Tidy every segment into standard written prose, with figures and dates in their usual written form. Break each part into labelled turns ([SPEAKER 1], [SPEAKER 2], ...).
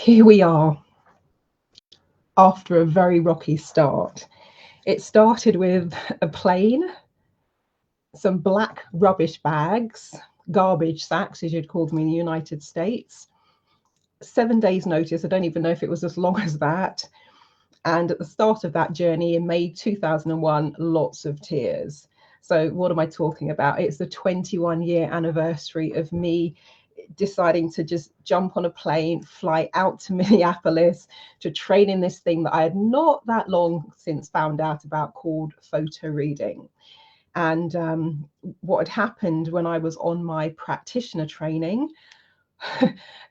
[SPEAKER 1] here we are after a very rocky start. It started with a plane, some black rubbish bags, garbage sacks, as you'd call them in the United States. 7 days' notice. I don't even know if it was as long as that. And at the start of that journey in May 2001, lots of tears. So, what am I talking about? It's the 21-year anniversary of me deciding to just jump on a plane, fly out to Minneapolis to train in this thing that I had not that long since found out about called photo reading. And what had happened when I was on my practitioner training,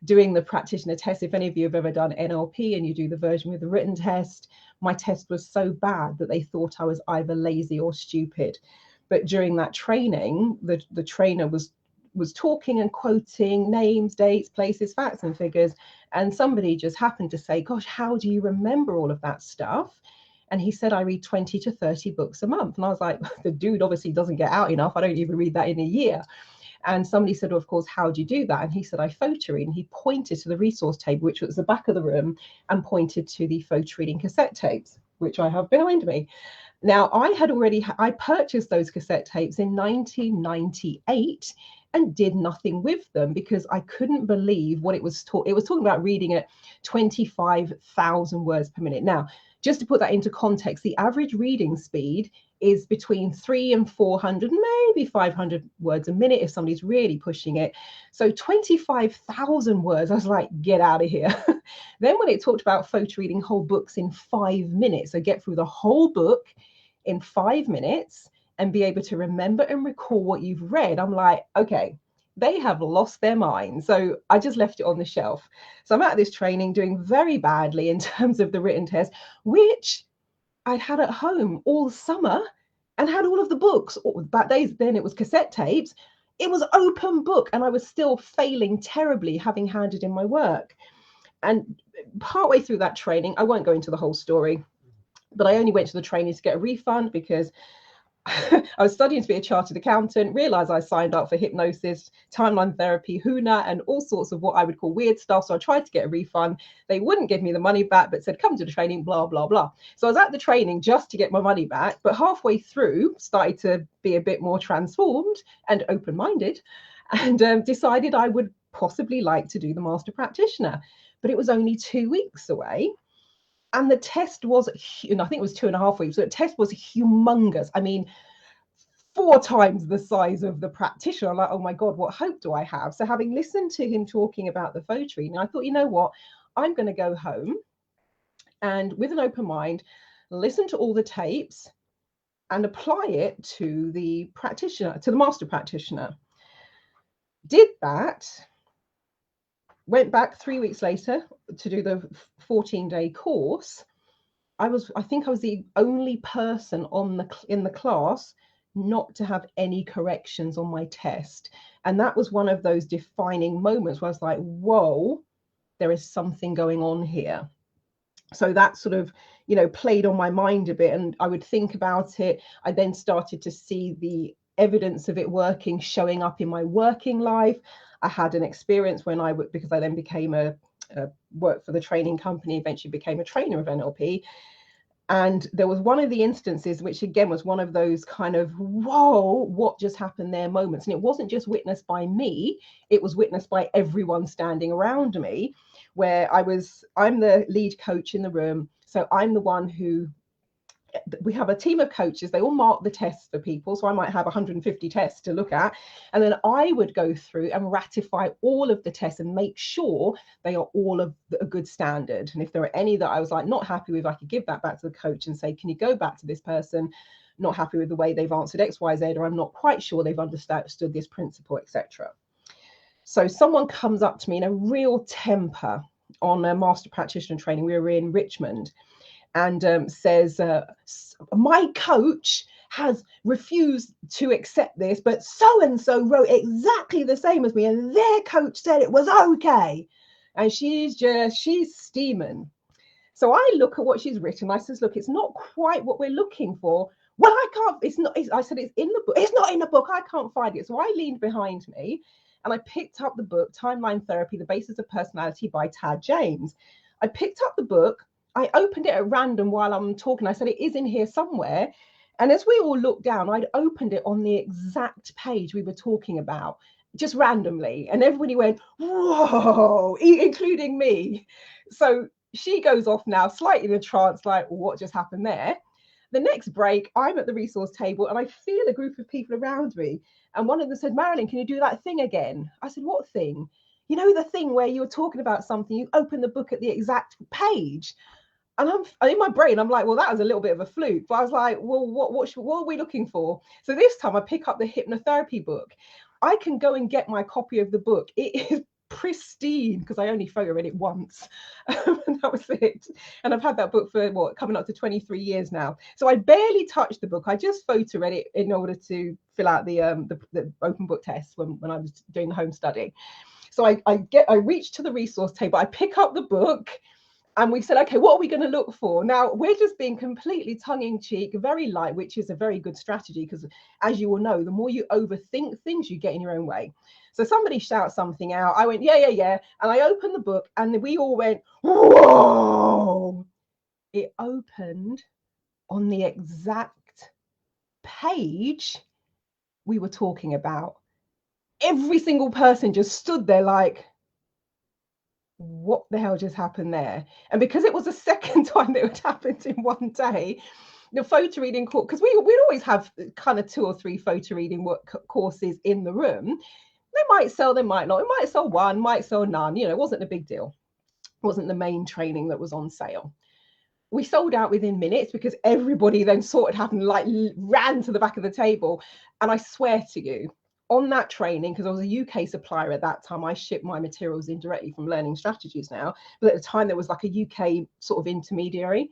[SPEAKER 1] doing the practitioner test, if any of you have ever done NLP and you do the version with the written test, my test was so bad that they thought I was either lazy or stupid. But during that training, the trainer was talking and quoting names, dates, places, facts and figures, and somebody just happened to say, gosh, how do you remember all of that stuff? And he said, I read 20 to 30 books a month. And I was like, the dude obviously doesn't get out enough. I don't even read that in a year. And somebody said, well, of course, how do you do that? And he said, I photo read. And he pointed to the resource table, which was the back of the room, and pointed to the photo reading cassette tapes, which I have behind me. Now, I purchased those cassette tapes in 1998 and did nothing with them because I couldn't believe what it was taught. It was talking about reading at 25,000 words per minute. Now, just to put that into context, the average reading speed is between 300 and 400, maybe 500 words a minute if somebody's really pushing it. So 25,000 words, I was like, get out of here. Then when it talked about photo reading whole books in 5 minutes, so get through the whole book in 5 minutes and be able to remember and recall what you've read, I'm like, okay, they have lost their mind. So I just left it on the shelf. So I'm at this training doing very badly in terms of the written test, which I'd had at home all summer and had all of the books. Back days then it was cassette tapes. It was open book and I was still failing terribly, having handed in my work. And partway through that training, I won't go into the whole story, but I only went to the training to get a refund because I was studying to be a chartered accountant, realized I signed up for hypnosis, timeline therapy, HUNA, and all sorts of what I would call weird stuff. So I tried to get a refund. They wouldn't give me the money back, but said, come to the training, blah, blah, blah. So I was at the training just to get my money back, but halfway through started to be a bit more transformed and open-minded and decided I would possibly like to do the master practitioner. But it was only 2 weeks away. And the test was, I think it was 2.5 weeks. So the test was humongous. I mean, 4 times the size of the practitioner. I'm like, oh my God, what hope do I have? So having listened to him talking about the photo reading, I thought, you know what? I'm going to go home and with an open mind, listen to all the tapes and apply it to the practitioner, to the master practitioner. Did that. Went back 3 weeks later to do the 14-day course. I think I was the only person in the class not to have any corrections on my test. And that was one of those defining moments where I was like, whoa, there is something going on here. So that sort of, played on my mind a bit and I would think about it. I then started to see the evidence of it working, showing up in my working life. I had an experience because I then became worked for the training company, eventually became a trainer of NLP. And there was one of the instances, which again was one of those kind of, whoa, what just happened there moments. And it wasn't just witnessed by me, it was witnessed by everyone standing around me, where I'm the lead coach in the room. So I'm the one we have a team of coaches. They all mark the tests for people. So I might have 150 tests to look at. And then I would go through and ratify all of the tests and make sure they are all of a good standard. And if there are any that I was like not happy with, I could give that back to the coach and say, can you go back to this person? Not happy with the way they've answered X, Y, Z, or I'm not quite sure they've understood this principle, etc. So someone comes up to me in a real temper on a master practitioner training. We were in Richmond. And says, my coach has refused to accept this, but so-and-so wrote exactly the same as me, and their coach said it was okay. And she's steaming. So I look at what she's written. I says, look, it's not quite what we're looking for. Well, I can't, I said, it's in the book. It's not in the book. I can't find it. So I leaned behind me and I picked up the book, Timeline Therapy, The Basis of Personality by Tad James. I picked up the book. I opened it at random while I'm talking. I said, it is in here somewhere. And as we all looked down, I'd opened it on the exact page we were talking about, just randomly. And everybody went, whoa, including me. So she goes off now, slightly in a trance, like, what just happened there? The next break, I'm at the resource table and I feel a group of people around me. And one of them said, Marilyn, can you do that thing again? I said, what thing? You know, the thing where you're talking about something, you open the book at the exact page. And I'm in my brain, I'm like, well, that was a little bit of a fluke. But I was like, well, what are we looking for? So this time I pick up the hypnotherapy book. I can go and get my copy of the book. It is pristine because I only photo read it once. And that was it. And I've had that book for coming up to 23 years now. So I barely touched the book. I just photo read it in order to fill out the open book test when I was doing the home study. So I reach to the resource table, I pick up the book, and we said, okay, what are we going to look for? Now, we're just being completely tongue-in-cheek, very light, which is a very good strategy because, as you all know, the more you overthink things, you get in your own way. So somebody shouts something out. I went, yeah. And I opened the book and we all went, whoa. It opened on the exact page we were talking about. Every single person just stood there like, what the hell just happened there? And because it was the second time that it happened in one day, the photo reading course, because we'd always have kind of 2 or 3 photo reading courses in the room. They might sell, they might not. It might sell one, might sell none. You know, it wasn't a big deal. It wasn't the main training that was on sale. We sold out within minutes because everybody then saw it happen, like ran to the back of the table. And I swear to you, on that training, because I was a UK supplier at that time, I shipped my materials in directly from Learning Strategies now. But at the time, there was like a UK sort of intermediary.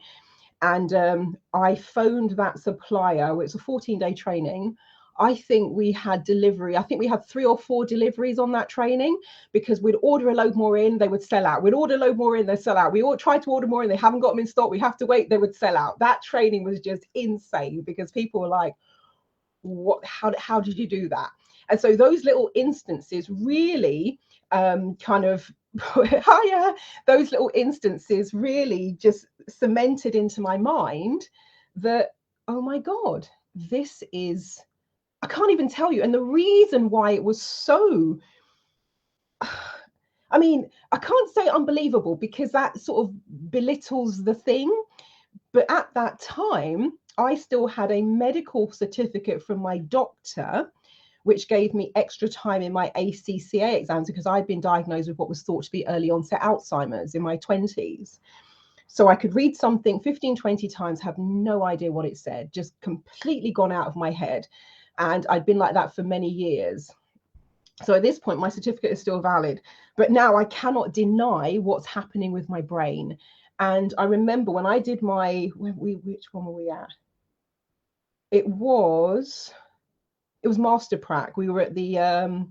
[SPEAKER 1] And I phoned that supplier. It was a 14-day training. I think we had delivery. I think we had 3 or 4 deliveries on that training because we'd order a load more in, they would sell out. We'd order a load more in, they'd sell out. We all tried to order more in, they haven't got them in stock. We have to wait, they would sell out. That training was just insane because people were like, what? How did you do that? And so those little instances really kind of those little instances really just cemented into my mind that, oh my God, this is, I can't even tell you. And the reason why it was so, I mean, I can't say unbelievable because that sort of belittles the thing. But at that time, I still had a medical certificate from my doctor, which gave me extra time in my ACCA exams because I'd been diagnosed with what was thought to be early onset Alzheimer's in my 20s. So I could read something 15, 20 times, have no idea what it said, just completely gone out of my head. And I'd been like that for many years. So at this point, my certificate is still valid. But now I cannot deny what's happening with my brain. And I remember when I did my, which one were we at? It was Master Prac. We were at the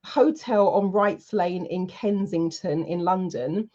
[SPEAKER 1] hotel on Wrights Lane in Kensington in London.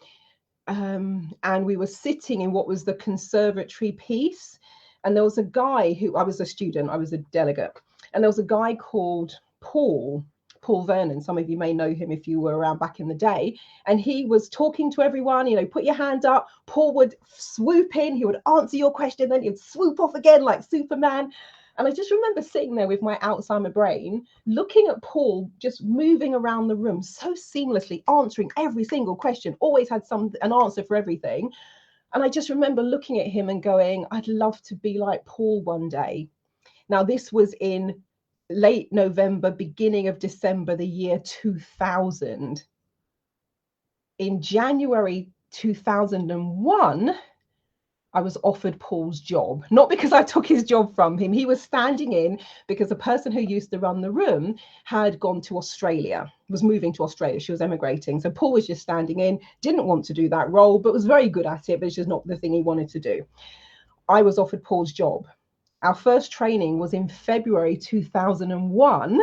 [SPEAKER 1] And we were sitting in what was the conservatory piece. And there was a guy who, I was a student, I was a delegate. And there was a guy called Paul Vernon. Some of you may know him if you were around back in the day. And he was talking to everyone, you know, put your hand up. Paul would swoop in, he would answer your question, then he'd swoop off again like Superman. And I just remember sitting there with my Alzheimer brain, looking at Paul just moving around the room so seamlessly, answering every single question, always had an answer for everything. And I just remember looking at him and going, I'd love to be like Paul one day. Now, this was in late November, beginning of December, the year 2000. In January 2001, I was offered Paul's job, not because I took his job from him. He was standing in because the person who used to run the room had gone to Australia, was moving to Australia. She was emigrating. So Paul was just standing in, didn't want to do that role, but was very good at it, but it's just not the thing he wanted to do. I was offered Paul's job. Our first training was in February 2001.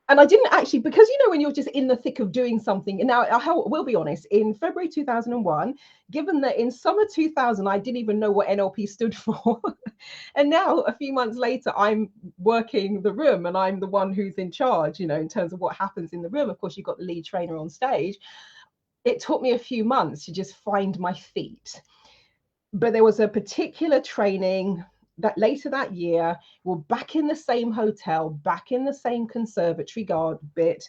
[SPEAKER 1] And I didn't actually, because, you know, when you're just in the thick of doing something, and now I will be honest, in February 2001, given that in summer 2000, I didn't even know what NLP stood for. And now a few months later, I'm working the room and I'm the one who's in charge, you know, in terms of what happens in the room. Of course, you've got the lead trainer on stage. It took me a few months to just find my feet. But there was a particular training that later that year, we're back in the same hotel, back in the same conservatory guard bit,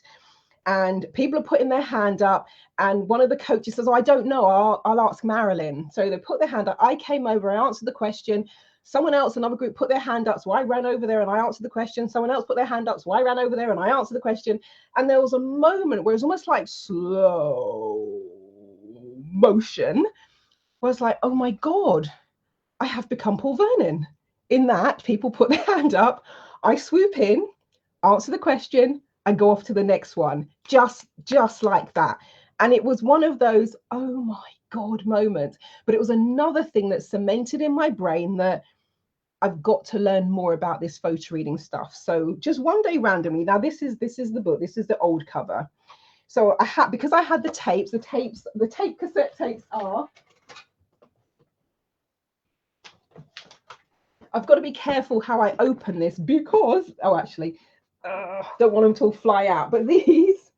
[SPEAKER 1] and people are putting their hand up, and one of the coaches says, oh, I don't know, I'll ask Marilyn. So they put their hand up. I came over, I answered the question. Someone else, another group, put their hand up, so I ran over there and I answered the question. Someone else put their hand up, so I ran over there and I answered the question. And there was a moment where it was almost like slow motion. I was like, oh my God, I have become Paul Vernon. In that, people put their hand up, I swoop in, answer the question, and go off to the next one, just like that. And it was one of those, oh my God moments. But it was another thing that cemented in my brain that I've got to learn more about this photo reading stuff. So just one day randomly, now this is the book, this is the old cover. So I had, because I had the tape cassette tapes are, I've got to be careful how I open this because, oh, actually, don't want them to all fly out. But these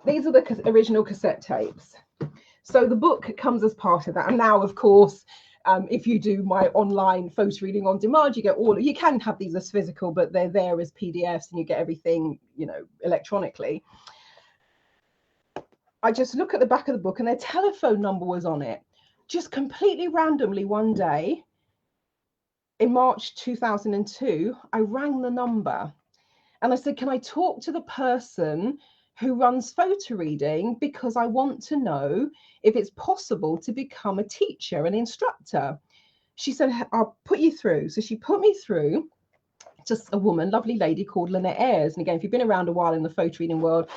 [SPEAKER 1] are the original cassette tapes. So the book comes as part of that. And now, of course, if you do my online photo reading on demand, you get you can have these as physical, but they're there as PDFs and you get everything, you know, electronically. I just look at the back of the book and their telephone number was on it. Just completely randomly one day, in March 2002, I rang the number and I said, can I talk to the person who runs photo reading? Because I want to know if it's possible to become a teacher, an instructor. She said, I'll put you through. So she put me through to a woman, lovely lady called Lynette Ayres. And again, if you've been around a while in the photo reading world,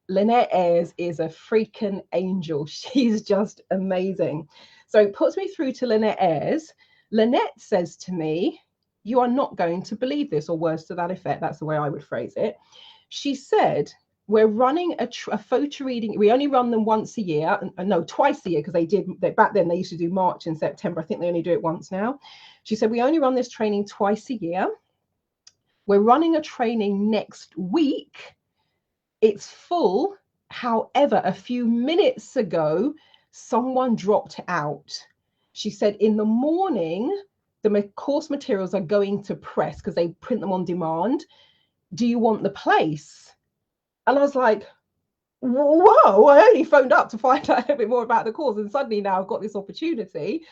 [SPEAKER 1] Lynette Ayres is a freaking angel. She's just amazing. So it puts me through to Lynette Ayres. Lynette says to me, you are not going to believe this, or words to that effect. That's the way I would phrase it. She said, we're running a photo reading. We only run them once a year. No, twice a year, because back then they used to do March and September. I think they only do it once now. She said, we only run this training twice a year. We're running a training next week. It's full. However, a few minutes ago, someone dropped out. She said, in the morning, the course materials are going to press because they print them on demand. Do you want the place? And I was like, whoa, I only phoned up to find out a bit more about the course. And suddenly now I've got this opportunity.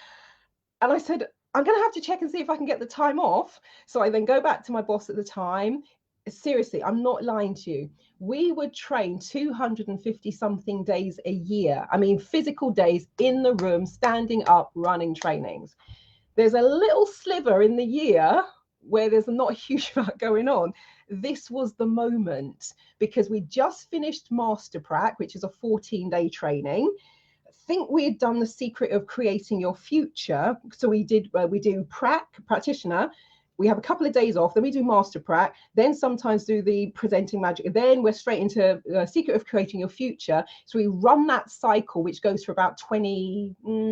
[SPEAKER 1] And I said, I'm going to have to check and see if I can get the time off. So I then go back to my boss at the time. Seriously, I'm not lying to you. We would train 250 something days a year. I mean, physical days in the room, standing up, running trainings. There's a little sliver in the year where there's not a huge amount going on. This was the moment, because we just finished Master Prac, which is a 14-day training. I think we had done The Secret of Creating Your Future. So we do practitioner. We have a couple of days off, then we do Master Prac, then sometimes do the Presenting Magic, then we're straight into Secret of Creating Your Future. So we run that cycle, which goes for about 30, I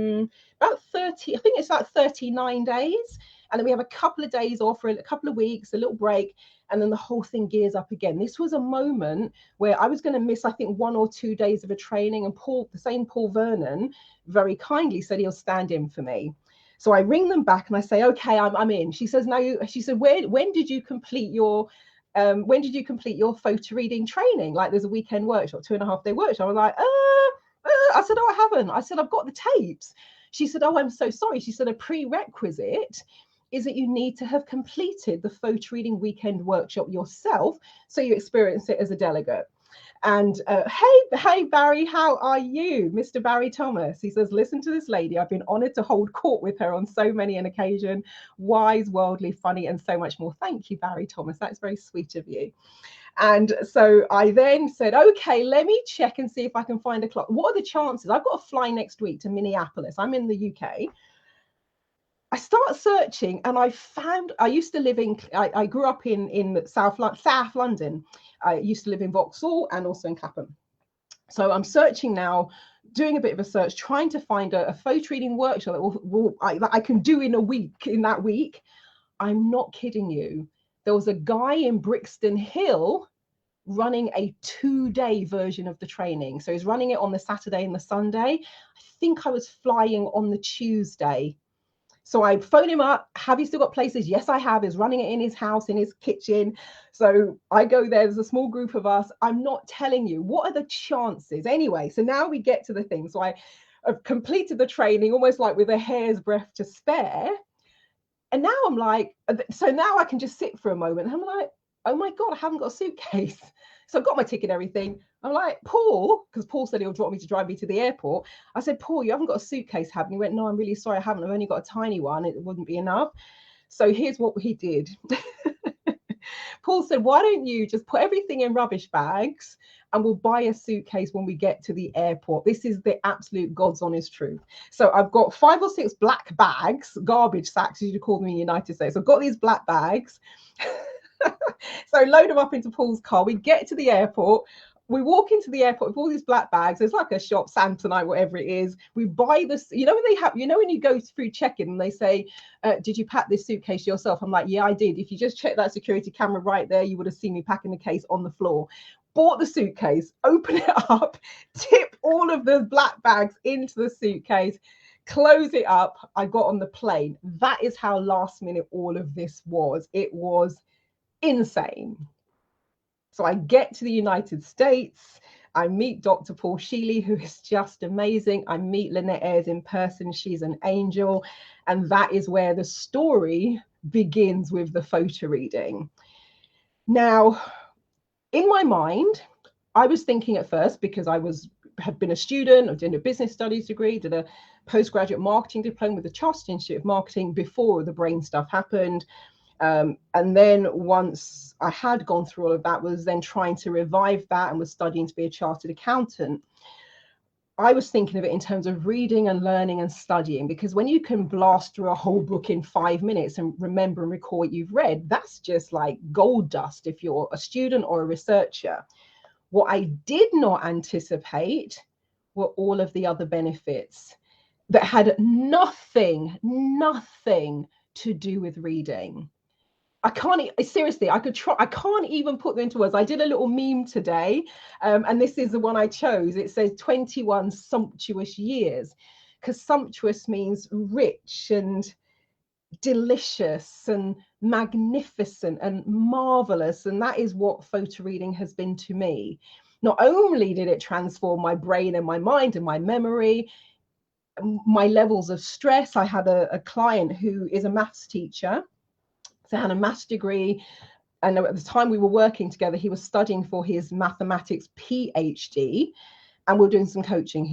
[SPEAKER 1] think it's like 39 days. And then we have a couple of days off for a couple of weeks, a little break, and then the whole thing gears up again. This was a moment where I was going to miss, I think, 1 or 2 days of a training, and the same Paul Vernon very kindly said he'll stand in for me. So I ring them back and I say, okay, I'm in. She says, no. She said, when did you complete your photo reading training? Like, there's a weekend workshop, 2.5-day workshop. I was like, I said, oh, I haven't. I said, I've got the tapes. She said, oh, I'm so sorry. She said, a prerequisite is that you need to have completed the photo reading weekend workshop yourself, so you experience it as a delegate. And hey, Barry, how are you? Mr. Barry Thomas. He says, listen to this lady. I've been honored to hold court with her on so many an occasion. Wise, worldly, funny, and so much more. Thank you, Barry Thomas. That's very sweet of you. And so I then said, okay, let me check and see if I can find a clock. What are the chances? I've got to fly next week to Minneapolis. I'm in the UK. I start searching and I used to live in, I grew up in South London. I used to live in Vauxhall and also in Clapham. So I'm searching now doing a bit of a search, trying to find a photo reading workshop that I can do in that week. I'm not kidding you. There was a guy in Brixton Hill running a 2-day version of the training. So he's running it on the Saturday and the Sunday. I think I was flying on the Tuesday. So I phoned him up. Have you still got places? Yes, I have. He's running it in his house, in his kitchen. So I go there. There's a small group of us. I'm not telling you. What are the chances? Anyway, so now we get to the thing. So I've completed the training almost like with a hair's breadth to spare. And now I'm like, so now I can just sit for a moment. And I'm like, oh my God, I haven't got a suitcase. So I've got my ticket and everything. I'm like, Paul, because Paul said he'll drive me to the airport. I said, Paul, you haven't got a suitcase, have you? He went, no, I'm really sorry, I haven't. I've only got a tiny one. It wouldn't be enough. So here's what he did. Paul said, why don't you just put everything in rubbish bags and we'll buy a suitcase when we get to the airport. This is the absolute God's honest truth. So I've got 5 or 6 black bags, garbage sacks, as you call them in the United States. I've got these black bags. So load them up into Paul's car. We get to the airport. We walk into the airport with all these black bags. There's like a shop, Samsonite, whatever it is. We buy this, when they have, when you go through check-in and they say, did you pack this suitcase yourself? I'm like, yeah, I did. If you just check that security camera right there, you would have seen me packing the case on the floor. Bought the suitcase, open it up, tip all of the black bags into the suitcase, close it up. I got on the plane. That is how last minute all of this was. It was insane. So I get to the United States. I meet Dr. Paul Sheely, who is just amazing. I meet Lynette Ayres in person. She's an angel. And that is where the story begins with the photo reading. Now, in my mind, I was thinking at first, because I had been a student, I did a business studies degree, did a postgraduate marketing diploma with the Chartered Institute of Marketing before the brain stuff happened. And then once I had gone through all of that, was then trying to revive that and was studying to be a chartered accountant. I was thinking of it in terms of reading and learning and studying, because when you can blast through a whole book in 5 minutes and remember and recall what you've read, that's just like gold dust if you're a student or a researcher. What I did not anticipate were all of the other benefits that had nothing to do with reading. I can't, seriously, I can't even put them into words. I did a little meme today, and this is the one I chose. It says 21 sumptuous years, because sumptuous means rich and delicious and magnificent and marvelous. And that is what photo reading has been to me. Not only did it transform my brain and my mind and my memory, my levels of stress. I had a client who is a maths teacher. So had a maths degree, and at the time we were working together, he was studying for his mathematics PhD, and we were doing some coaching.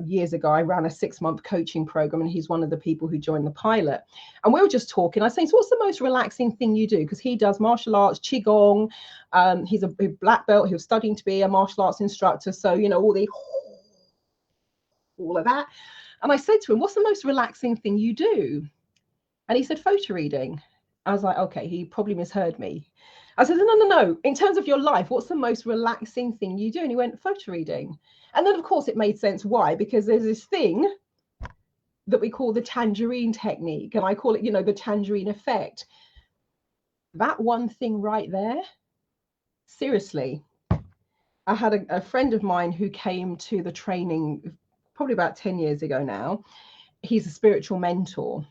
[SPEAKER 1] Years ago, I ran a 6-month coaching program, and he's one of the people who joined the pilot. And we were just talking. I was saying, so what's the most relaxing thing you do? Because he does martial arts, Qigong. He's a black belt. He was studying to be a martial arts instructor. So, all of that. And I said to him, what's the most relaxing thing you do? And he said, photo reading. I was like, okay, he probably misheard me. I said, no. In terms of your life, what's the most relaxing thing you do? And he went, photo reading. And then, of course, it made sense. Why? Because there's this thing that we call the tangerine technique. And I call it, the tangerine effect. That one thing right there, seriously. I had a friend of mine who came to the training probably about 10 years ago now. He's a spiritual mentor.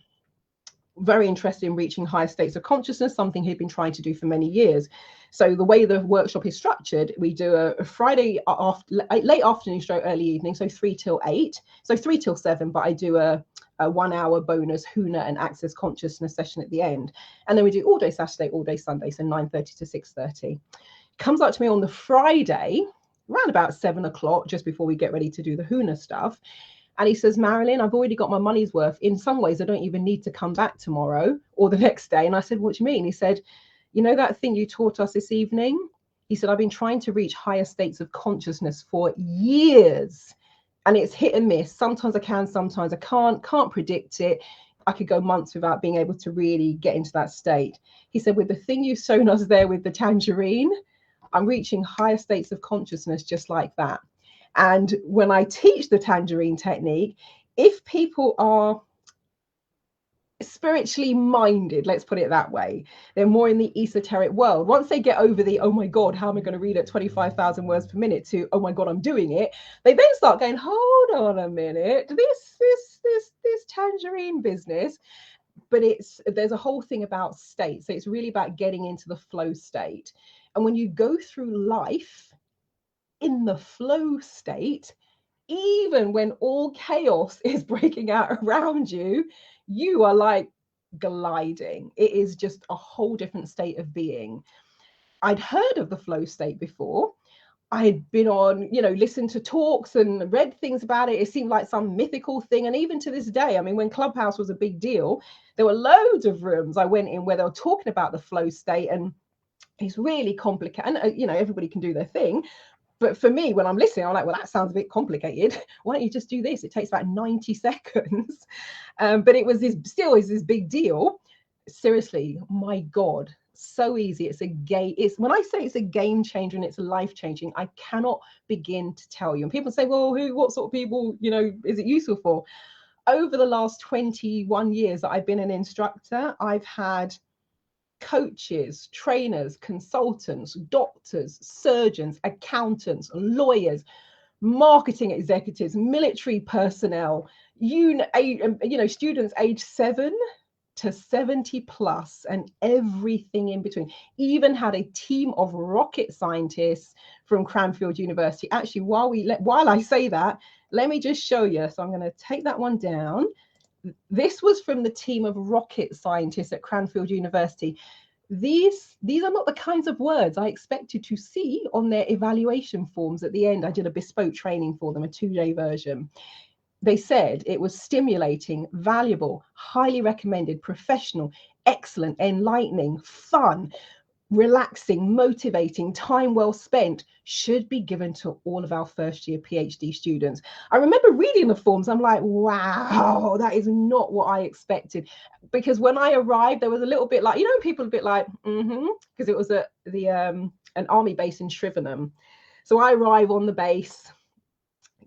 [SPEAKER 1] Very interested in reaching higher states of consciousness, something he'd been trying to do for many years. So the way the workshop is structured, we do a Friday late afternoon stroke early evening, so 3 till 8, so 3 till 7, but I do a 1-hour bonus HUNA and Access Consciousness session at the end. And then we do all day Saturday, all day Sunday, so 9:30 to 6:30. Comes up to me on the Friday, around about 7 o'clock, just before we get ready to do the HUNA stuff. And he says, Marilyn, I've already got my money's worth. In some ways, I don't even need to come back tomorrow or the next day. And I said, what do you mean? He said, that thing you taught us this evening? He said, I've been trying to reach higher states of consciousness for years. And it's hit and miss. Sometimes I can, sometimes I can't predict it. I could go months without being able to really get into that state. He said, with the thing you've shown us there with the tangerine, I'm reaching higher states of consciousness just like that. And when I teach the tangerine technique, if people are spiritually minded, let's put it that way, they're more in the esoteric world. Once they get over the, oh my God, how am I going to read at 25,000 words per minute, to, oh my God, I'm doing it, they then start going, hold on a minute, this tangerine business. But there's a whole thing about state. So it's really about getting into the flow state. And when you go through life in the flow state, even when all chaos is breaking out around you, you are like gliding. It is just a whole different state of being. I'd heard of the flow state before. I'd been on, listened to talks and read things about it. It seemed like some mythical thing. And even to this day, I mean, when Clubhouse was a big deal, there were loads of rooms I went in where they were talking about the flow state, and it's really complicated. And, everybody can do their thing. But for me, when I'm listening, I'm like, well, that sounds a bit complicated. Why don't you just do this? It takes about 90 seconds. But it was still is this big deal. Seriously, my God, so easy. It's when I say it's a game changer and it's life changing, I cannot begin to tell you. And people say, well, what sort of people, is it useful for? Over the last 21 years that I've been an instructor, I've had coaches, trainers, consultants, doctors, surgeons, accountants, lawyers, marketing executives, military personnel, students age 7 to 70 plus, and everything in between. Even had a team of rocket scientists from Cranfield University. Actually, while I say that, let me just show you. So I'm going to take that one down. This was from the team of rocket scientists at Cranfield University. These are not the kinds of words I expected to see on their evaluation forms at the end. I did a bespoke training for them, a 2-day version. They said it was stimulating, valuable, highly recommended, professional, excellent, enlightening, fun, relaxing, motivating, time well spent, should be given to all of our first year PhD students. I remember reading the forms. I'm like, wow, that is not what I expected. Because when I arrived, there was a little bit like, people a bit like, because it was an army base in Shrivenham. So I arrive on the base,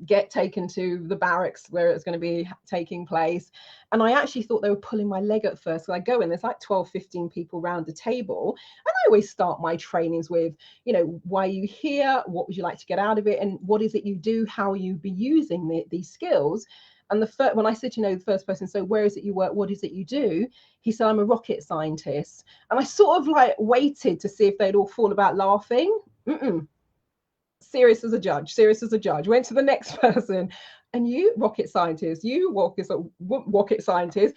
[SPEAKER 1] get taken to the barracks where it's going to be taking place. And I actually thought they were pulling my leg at first. So I go in, there's like 12, 15 people around the table. And I always start my trainings with, why are you here? What would you like to get out of it? And what is it you do? How will you be using these skills? And when I said, the first person, so where is it you work? What is it you do? He said, I'm a rocket scientist. And I sort of like waited to see if they'd all fall about laughing. Serious as a judge. Went to the next person. And you, rocket scientist, rocket scientist.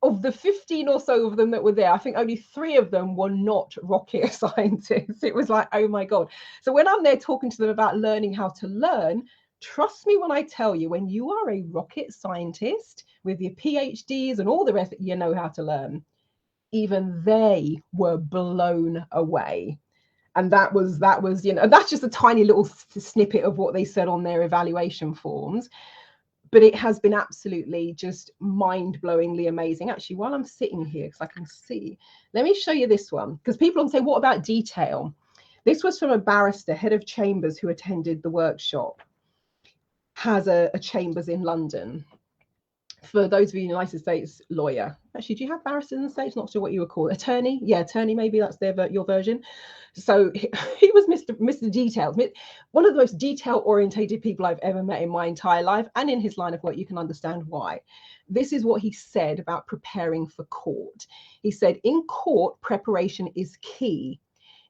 [SPEAKER 1] Of the 15 or so of them that were there, I think only 3 of them were not rocket scientists. It was like, oh my God. So when I'm there talking to them about learning how to learn, trust me when I tell you, when you are a rocket scientist with your PhDs and all the rest, you know how to learn. Even they were blown away. And that was, that's just a tiny little snippet of what they said on their evaluation forms. But it has been absolutely just mind-blowingly amazing. Actually, while I'm sitting here, because I can see, let me show you this one. Because people often say, what about detail? This was from a barrister, head of chambers, who attended the workshop. Has a chambers in London. For those of you in the United States, lawyer. Actually, do you have barristers in the States? Not sure what you would call it. Attorney? Yeah, attorney, maybe that's your version. So he was Mr. Details, one of the most detail-orientated people I've ever met in my entire life, and in his line of work, you can understand why. This is what he said about preparing for court. He said, in court, preparation is key.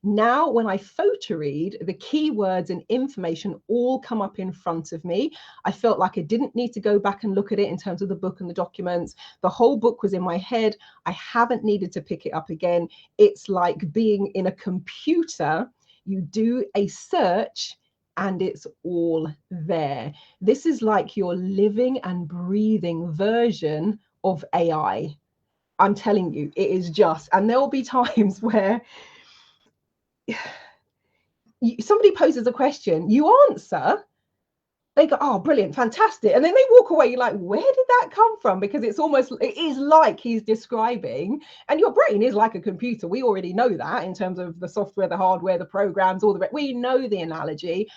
[SPEAKER 1] Now, when I photo read, the keywords and information all come up in front of me. I felt like I didn't need to go back and look at it in terms of the book and the documents. The whole book was in my head. I haven't needed to pick it up again. It's like being in a computer. You do a search and it's all there. This is like your living and breathing version of AI. I'm telling you, it is just, and there will be times where somebody poses a question, you answer, they go, oh, brilliant, fantastic. And then they walk away, you're like, where did that come from? Because it is like he's describing, and your brain is like a computer. We already know that in terms of the software, the hardware, the programs, all the rest. We know the analogy,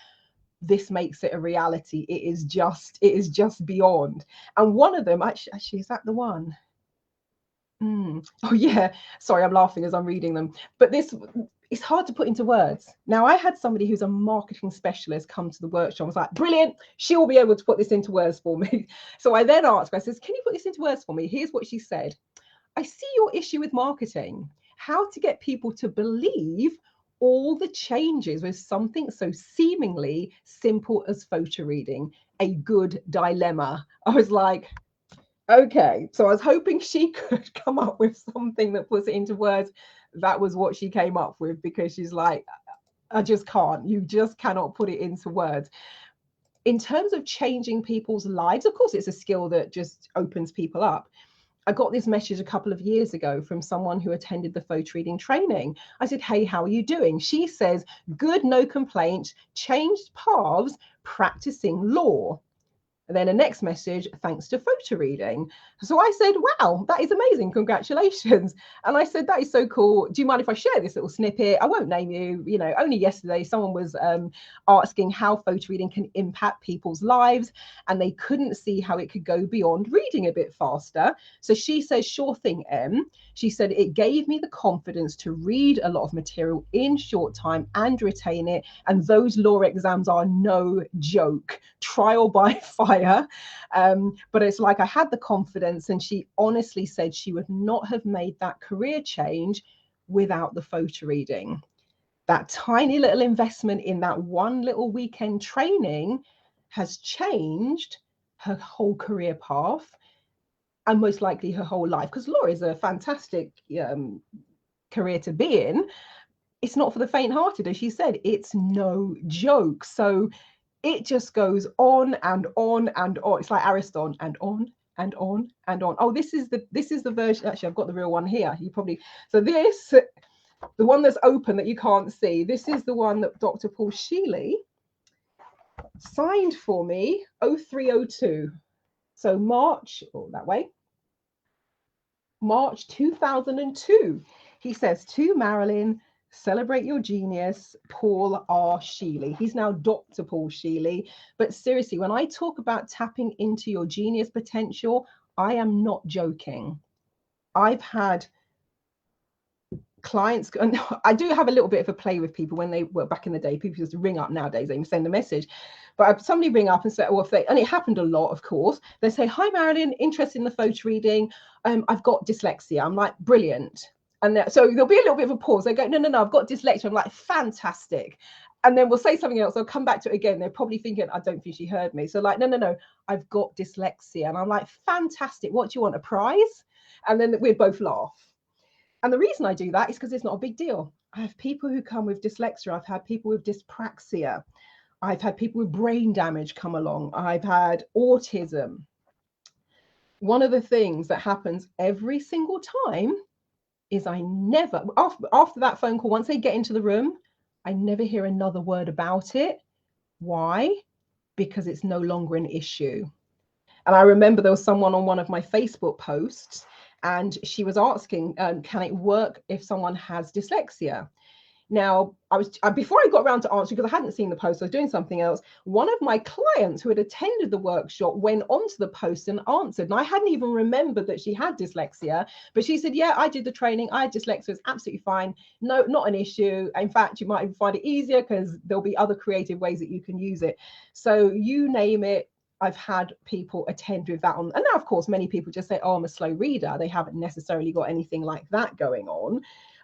[SPEAKER 1] this makes it a reality. It is just beyond. And one of them, actually, is that the one? Oh yeah, sorry, I'm laughing as I'm reading them. But this, it's hard to put into words. Now, I had somebody who's a marketing specialist come to the workshop. I was like, brilliant, she will be able to put this into words for me. So I then asked her, I says, can you put this into words for me? Here's what she said. I see your issue with marketing, how to get people to believe all the changes with something so seemingly simple as photo reading, a good dilemma. I was like, okay, so I was hoping she could come up with something that puts it into words. That was what she came up with, because she's like, I just can't. You just cannot put it into words. In terms of changing people's lives, of course, it's a skill that just opens people up. I got this message a couple of years ago from someone who attended the photo reading training. I said, hey, how are you doing? She says, good, no complaint, changed paths, practicing law. And then a next message, thanks to photo reading. So I said, wow, that is amazing. Congratulations. And I said, that is so cool. Do you mind if I share this little snippet? I won't name you. You know, only yesterday, someone was asking how photo reading can impact people's lives, and they couldn't see how it could go beyond reading a bit faster. So she says, sure thing, Em. She said, it gave me the confidence to read a lot of material in short time and retain it. And those law exams are no joke, trial by fire. But it's like I had the confidence, and she honestly said she would not have made that career change without the photo reading. That tiny little investment in that one little weekend training has changed her whole career path, and most likely her whole life, because law is a fantastic career to be in. It's not for the faint-hearted, as she said. It's no joke. So it just goes on and on and on. It's like Ariston, and on and on and on. Oh, this is the version. Actually, I've got the real one here. You probably, so this, the one that's open that you can't see, this is the one that Dr. Paul Sheely signed for me 0302. So March, that way, March 2002. He says, to Marilyn, celebrate your genius, Paul R. Sheely. He's now Dr. Paul Sheely. But seriously, when I talk about tapping into your genius potential, I am not joking. I've had clients, and I do have a little bit of a play with people when they were back in the day. People used to ring up. Nowadays they send a message, but somebody ring up and say, well, if they, and it happened a lot, of course, they say, hi Marilyn, interested in the photo reading, I've got dyslexia. I'm like, brilliant. And so there'll be a little bit of a pause. They go, no, I've got dyslexia. I'm like, fantastic. And then we'll say something else. They'll come back to it again. They're probably thinking, I don't think she heard me. So like, no, I've got dyslexia. And I'm like, fantastic. What do you want, a prize? And then we'd both laugh. And the reason I do that is because it's not a big deal. I have people who come with dyslexia. I've had people with dyspraxia. I've had people with brain damage come along. I've had autism. One of the things that happens every single time is I never, after that phone call, once they get into the room, I never hear another word about it. Why? Because it's no longer an issue. And I remember there was someone on one of my Facebook posts, and she was asking, can it work if someone has dyslexia? Now, before I got around to answering, because I hadn't seen the post, I was doing something else. One of my clients who had attended the workshop went onto the post and answered. And I hadn't even remembered that she had dyslexia, but she said, yeah, I did the training. I had dyslexia. It's absolutely fine. No, not an issue. In fact, you might even find it easier because there'll be other creative ways that you can use it. So you name it, I've had people attend with that on. And now, of course, many people just say, oh, I'm a slow reader. They haven't necessarily got anything like that going on.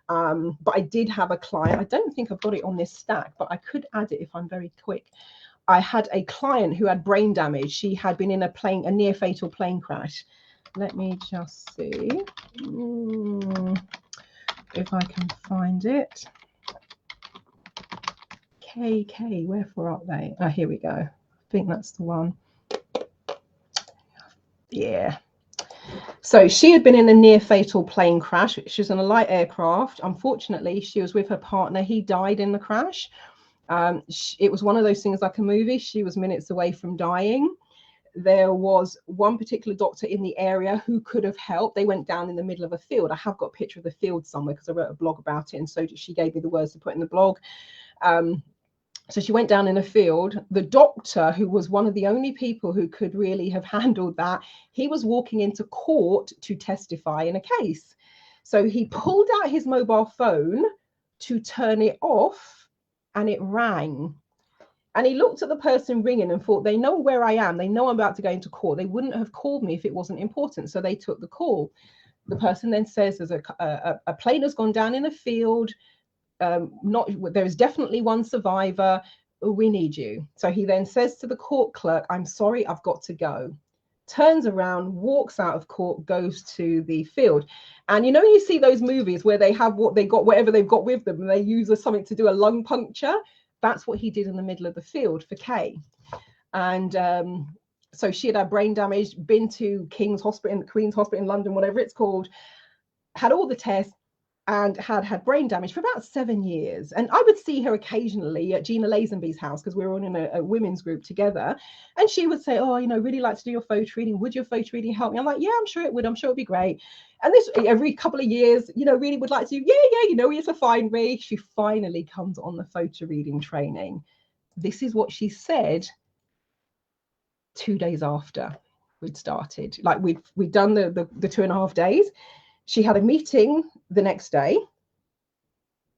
[SPEAKER 1] But I did have a client, I don't think I've got it on this stack, but I could add it if I'm very quick. I had a client who had brain damage. She had been in a near fatal plane crash. Let me just see if I can find it. KK, wherefore are they? Oh, here we go. I think that's the one. Yeah. So she had been in a near fatal plane crash. She was in a light aircraft. Unfortunately, she was with her partner. He died in the crash. It was one of those things like a movie. She was minutes away from dying. There was one particular doctor in the area who could have helped. They went down in the middle of a field. I have got a picture of the field somewhere because I wrote a blog about it, and so she gave me the words to put in the blog. So she went down in a field. The doctor, who was one of the only people who could really have handled that, he was walking into court to testify in a case. So he pulled out his mobile phone to turn it off, and it rang. And he looked at the person ringing and thought, they know where I am. They know I'm about to go into court. They wouldn't have called me if it wasn't important. So they took the call. The person then says, there's a plane has gone down in a field. There is definitely one survivor. We need you. So he then says to the court clerk, I'm sorry, I've got to go. Turns around, walks out of court, goes to the field. And you know, you see those movies where they have what they got, whatever they've got with them, and they use something to do a lung puncture. That's what he did in the middle of the field for Kay. And so she had had brain damage, been to King's Hospital, Queen's Hospital in London, whatever it's called, had all the tests, and had brain damage for about 7 years. And I would see her occasionally at Gina Lazenby's house, because we were all in a women's group together. And she would say, oh, you know, really like to do your photo reading. Would your photo reading help me? I'm like, yeah, I'm sure it would. I'm sure it'd be great. And this every couple of years, you know, really would like to, yeah, you know, it's a fine way. She finally comes on the photo reading training. This is what she said 2 days after we'd started. Like we'd done the 2.5 days. She had a meeting the next day,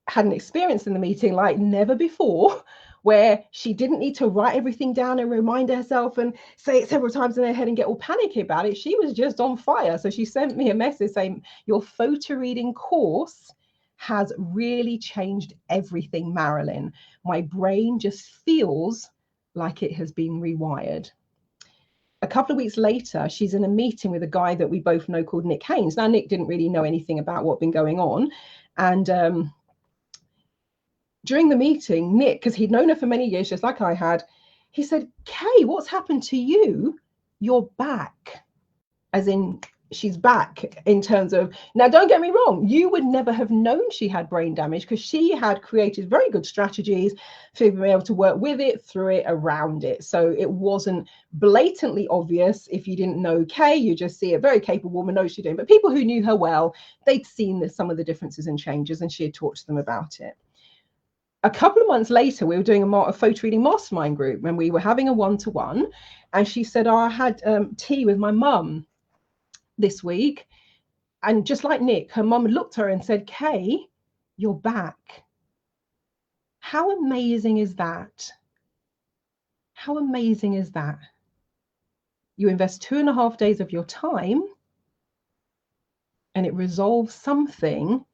[SPEAKER 1] had an experience in the meeting like never before, where she didn't need to write everything down and remind herself and say it several times in her head and get all panicky about it. She was just on fire. So she sent me a message saying, your photo reading course has really changed everything, Marilyn. My brain just feels like it has been rewired. A couple of weeks later, she's in a meeting with a guy that we both know called Nick Haynes. Now, Nick didn't really know anything about what had been going on. And during the meeting, Nick, because he'd known her for many years, just like I had, he said, Kay, what's happened to you? You're back. As in, she's back in terms of, now don't get me wrong, you would never have known she had brain damage because she had created very good strategies for being able to work with it, through it, around it. So it wasn't blatantly obvious. If you didn't know Kay, you just see a very capable woman, knows she's doing. But people who knew her well, they'd seen some of the differences and changes, and she had talked to them about it. A couple of months later, we were doing a photo reading mastermind group, and we were having a one-to-one, and she said, oh, I had tea with my mum this week, and just like Nick, her mum looked at her and said, Kay, you're back. How amazing is that? How amazing is that? You invest 2.5 days of your time and it resolves something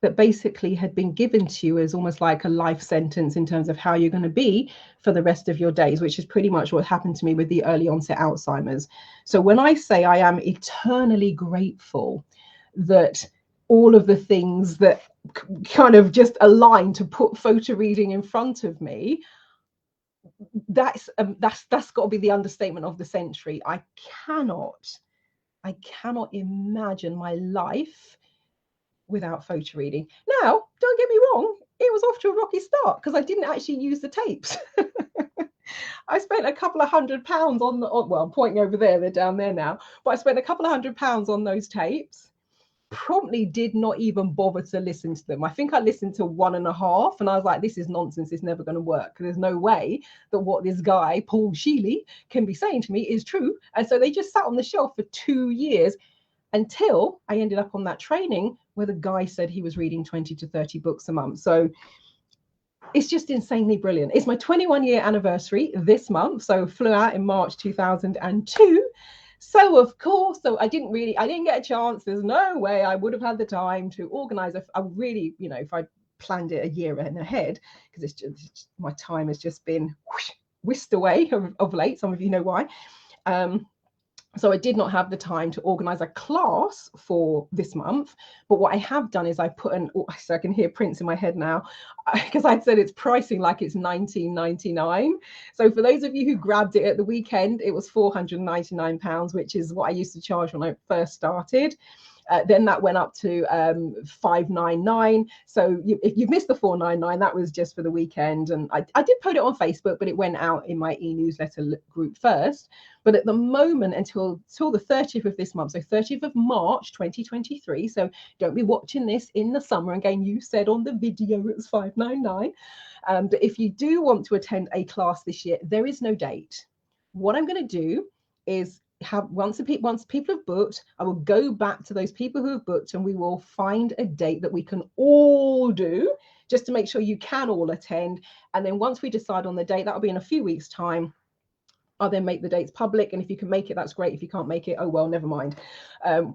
[SPEAKER 1] that basically had been given to you as almost like a life sentence in terms of how you're going to be for the rest of your days, which is pretty much what happened to me with the early onset Alzheimer's. So when I say I am eternally grateful that all of the things that kind of just aligned to put photo reading in front of me, that's got to be the understatement of the century. I cannot imagine my life without photo reading. Now, don't get me wrong, it was off to a rocky start because I didn't actually use the tapes. I spent a couple of £100 on well, I'm pointing over there, they're down there now, but I spent a couple of £100 on those tapes. Promptly did not even bother to listen to them. I think I listened to 1.5 and I was like, this is nonsense, it's never going to work. There's no way that what this guy, Paul Sheely, can be saying to me is true. And so they just sat on the shelf for 2 years until I ended up on that training where the guy said he was reading 20 to 30 books a month. So it's just insanely brilliant. It's my 21-year anniversary this month. So flew out in March 2002. So of course, I didn't get a chance. There's no way I would have had the time to organize. I really, you know, if I planned it a year ahead, because it's just, my time has just been whisked away of late. Some of you know why. So I did not have the time to organize a class for this month. But what I have done is I put so I can hear Prince in my head now, because I'd said it's pricing like it's £19.99. So for those of you who grabbed it at the weekend, it was £499, which is what I used to charge when I first started. Then that went up to $599. So if you've missed the $499, that was just for the weekend. And I did put it on Facebook, but it went out in my e-newsletter group first. But at the moment, until the 30th of this month, so 30th of March 2023, so don't be watching this in the summer and going, you said on the video it was $599. But if you do want to attend a class this year, there is no date. What I'm going to do is once people have booked, I will go back to those people who have booked and we will find a date that we can all do, just to make sure you can all attend. And then once we decide on the date, that'll be in a few weeks' time, I'll then make the dates public. And if you can make it, that's great. If you can't make it, oh well, never mind.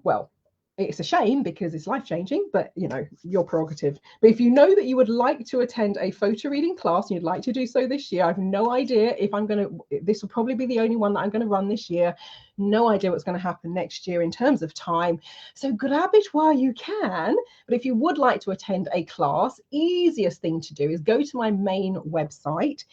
[SPEAKER 1] Well, it's a shame because it's life-changing, but you know, your prerogative. But if you know that you would like to attend a photo reading class and you'd like to do so this year, I have no idea if this will probably be the only one that I'm going to run this year. No idea what's going to happen next year in terms of time. So grab it while you can. But if you would like to attend a class, easiest thing to do is go to my main website,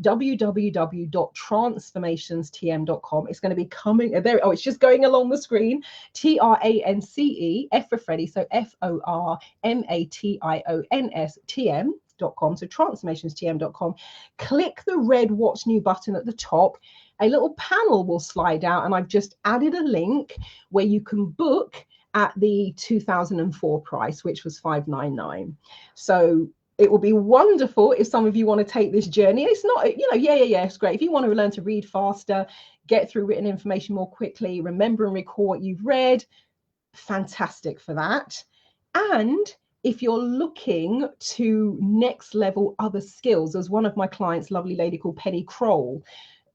[SPEAKER 1] www.transformationstm.com. It's going to be coming there. Oh, it's just going along the screen. TRANCE, F for Freddie, so FORMATIONSTM.com. So transformationstm.com. Click the red What's New button at the top. A little panel will slide out, and I've just added a link where you can book at the 2004 price, which was $599. So it will be wonderful if some of you want to take this journey. It's not, you know, yeah, it's great. If you want to learn to read faster, get through written information more quickly, remember and recall what you've read, fantastic for that. And if you're looking to next level other skills, as one of my clients, lovely lady called Penny Kroll,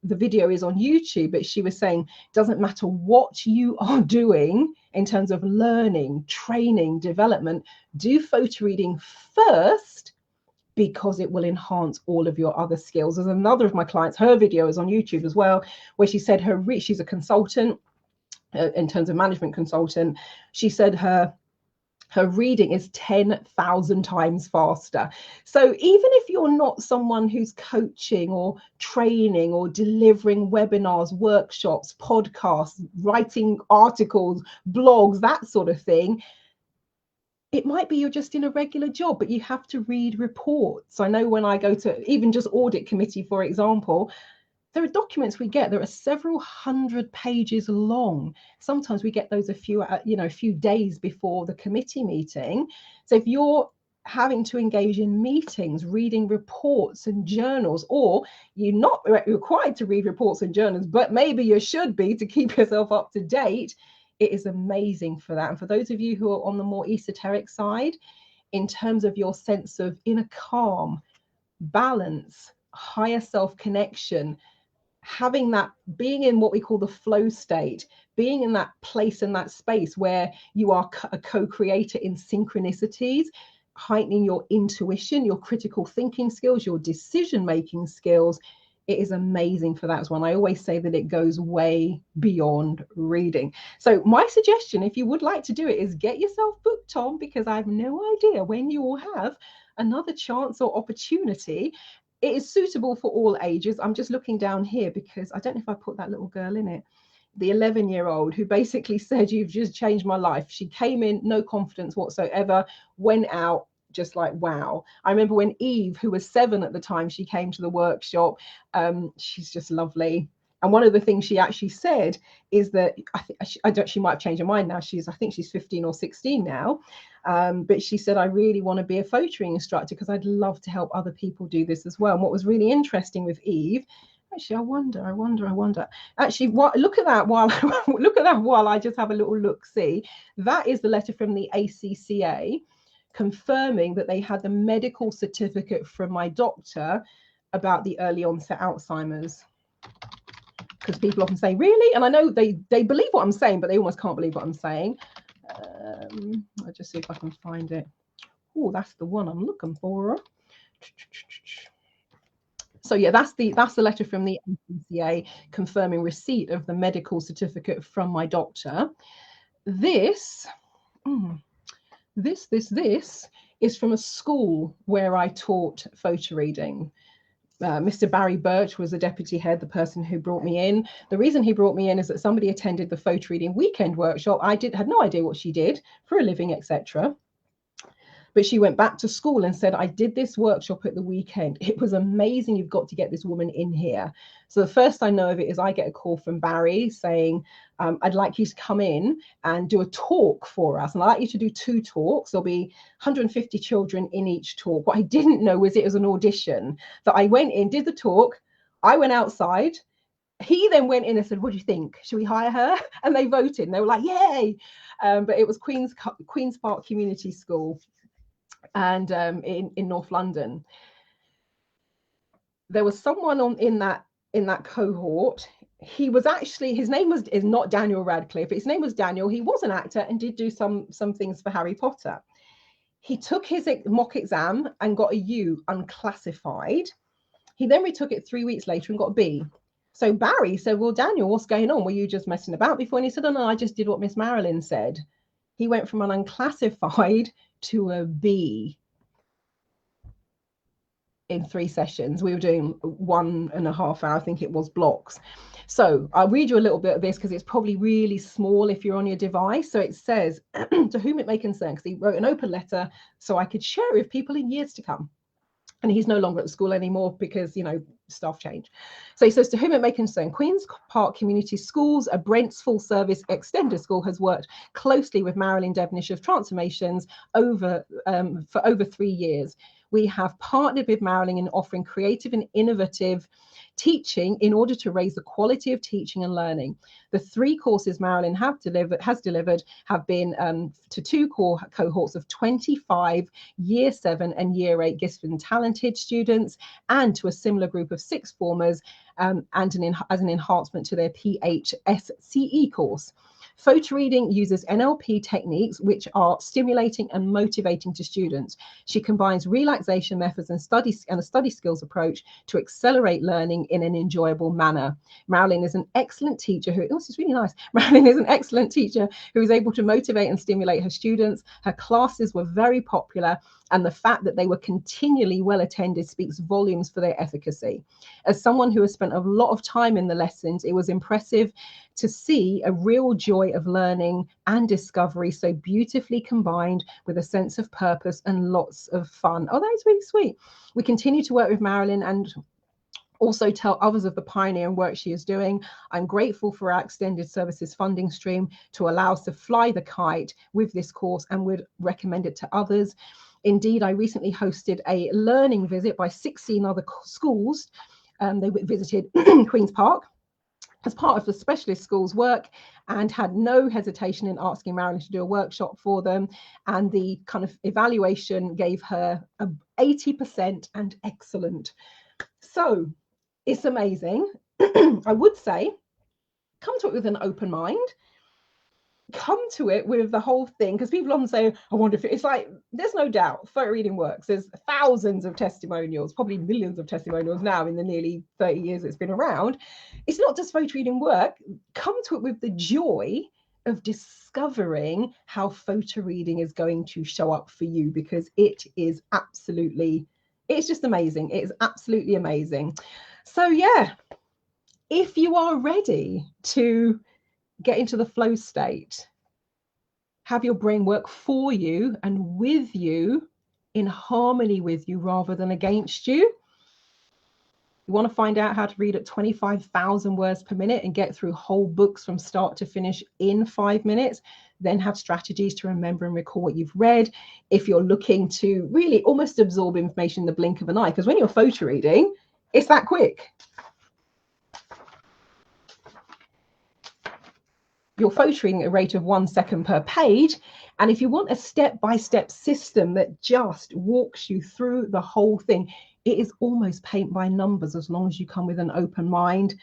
[SPEAKER 1] the video is on YouTube, but she was saying, doesn't matter what you are doing in terms of learning, training, development, do photo reading first, because it will enhance all of your other skills. There's another of my clients, her video is on YouTube as well, where she said she's a consultant, in terms of management consultant. She said her reading is 10,000 times faster. So even if you're not someone who's coaching or training or delivering webinars, workshops, podcasts, writing articles, blogs, that sort of thing, it might be you're just in a regular job, but you have to read reports. I know when I go to even just audit committee, for example, there are documents we get, there are several hundred pages long. Sometimes we get those a few days before the committee meeting. So if you're having to engage in meetings, reading reports and journals, or you're not required to read reports and journals, but maybe you should be to keep yourself up to date, it is amazing for that. And for those of you who are on the more esoteric side, in terms of your sense of inner calm, balance, higher self connection, having that, being in what we call the flow state, being in that place and that space where you are a co-creator in synchronicities, heightening your intuition, your critical thinking skills, your decision-making skills, it is amazing for that one. I always say that it goes way beyond reading. So my suggestion, if you would like to do it, is get yourself booked on, because I have no idea when you will have another chance or opportunity. It is suitable for all ages. I'm just looking down here because I don't know if I put that little girl in it, the 11-year-old who basically said, you've just changed my life. She came in, no confidence whatsoever, went out just like, wow. I remember when Eve, who was 7 at the time, she came to the workshop. She's just lovely. And one of the things she actually said is that she might have changed her mind now. I think she's 15 or 16 now. But she said, I really want to be a photoing instructor because I'd love to help other people do this as well. And what was really interesting with Eve, actually, I wonder. Actually, look at that while I just have a little look. See, that is the letter from the ACCA confirming that they had the medical certificate from my doctor about the early onset Alzheimer's. Because people often say, really? And I know they believe what I'm saying, but they almost can't believe what I'm saying. I'll just see if I can find it. Oh, that's the one I'm looking for. So yeah, that's the letter from the ACCA confirming receipt of the medical certificate from my doctor. This is from a school where I taught photo reading. Mr. Barry Birch was the deputy head, the person who brought me in. The reason he brought me in is that somebody attended the photo reading weekend workshop. I had no idea what she did for a living, etc. But she went back to school and said, I did this workshop at the weekend. It was amazing. You've got to get this woman in here. So the first I know of it is I get a call from Barry saying, I'd like you to come in and do a talk for us. And I'd like you to do 2 talks. There'll be 150 children in each talk. What I didn't know was it was an audition. That I went in, did the talk. I went outside. He then went in and said, what do you think? Should we hire her? And they voted. And they were like, yay. But it was Queen's Park Community School, and in North London. There was someone in that cohort. He was actually, his name is not Daniel Radcliffe. His name was Daniel. He was an actor and did do some things for Harry Potter. He took his mock exam and got a U, unclassified. He then retook it 3 weeks later and got a B. So Barry said, well, Daniel, what's going on? Were you just messing about before? And he said, oh, no, I just did what Miss Marilyn said. He went from an unclassified to a B in 3 sessions. We were doing 1.5 hour, I think it was, blocks. So I'll read you a little bit of this because it's probably really small if you're on your device. So it says, to whom it may concern, because he wrote an open letter so I could share it with people in years to come. And he's no longer at the school anymore because, you know, staff change. So he says, to whom it may concern, Queen's Park Community Schools, a Brent's full service extended school, has worked closely with Marilyn Devonish of Transformations for over 3 years. We have partnered with Marilyn in offering creative and innovative teaching in order to raise the quality of teaching and learning. The 3 courses Marilyn has delivered have been to 2 core cohorts of 25 Year 7 and Year 8 gifted and talented students, and to a similar group of 6th formers, and as an enhancement to their PHSCE course. Photo reading uses NLP techniques which are stimulating and motivating to students. She combines relaxation methods and a study skills approach to accelerate learning in an enjoyable manner. Marilyn is an excellent teacher who, this is really nice. Marilyn is an excellent teacher who is able to motivate and stimulate her students. Her classes were very popular, and the fact that they were continually well attended speaks volumes for their efficacy. As someone who has spent a lot of time in the lessons, it was impressive to see a real joy of learning and discovery so beautifully combined with a sense of purpose and lots of fun. Oh, that is really sweet. We continue to work with Marilyn and also tell others of the pioneering work she is doing. I'm grateful for our extended services funding stream to allow us to fly the kite with this course and would recommend it to others. Indeed, I recently hosted a learning visit by 16 other schools. They visited Queen's Park as part of the specialist school's work and had no hesitation in asking Marilyn to do a workshop for them. And the kind of evaluation gave her 80% and excellent. So it's amazing. I would say, come to it with an open mind. Come to it with the whole thing, because people often say, I wonder if it's like, there's no doubt photo reading works. There's thousands of testimonials, probably millions of testimonials now in the nearly 30 years it's been around. It's not just photo reading work. Come to it with the joy of discovering how photo reading is going to show up for you, because it is absolutely, it's just amazing. It is absolutely amazing. So yeah, if you are ready to get into the flow state, have your brain work for you and with you, in harmony with you rather than against you. You want to find out how to read at 25,000 words per minute and get through whole books from start to finish in 5 minutes, then have strategies to remember and recall what you've read. If you're looking to really almost absorb information in the blink of an eye, because when you're photo reading, it's that quick. You're photo reading at a rate of 1 second per page. And if you want a step-by-step system that just walks you through the whole thing, it is almost paint by numbers as long as you come with an open mind.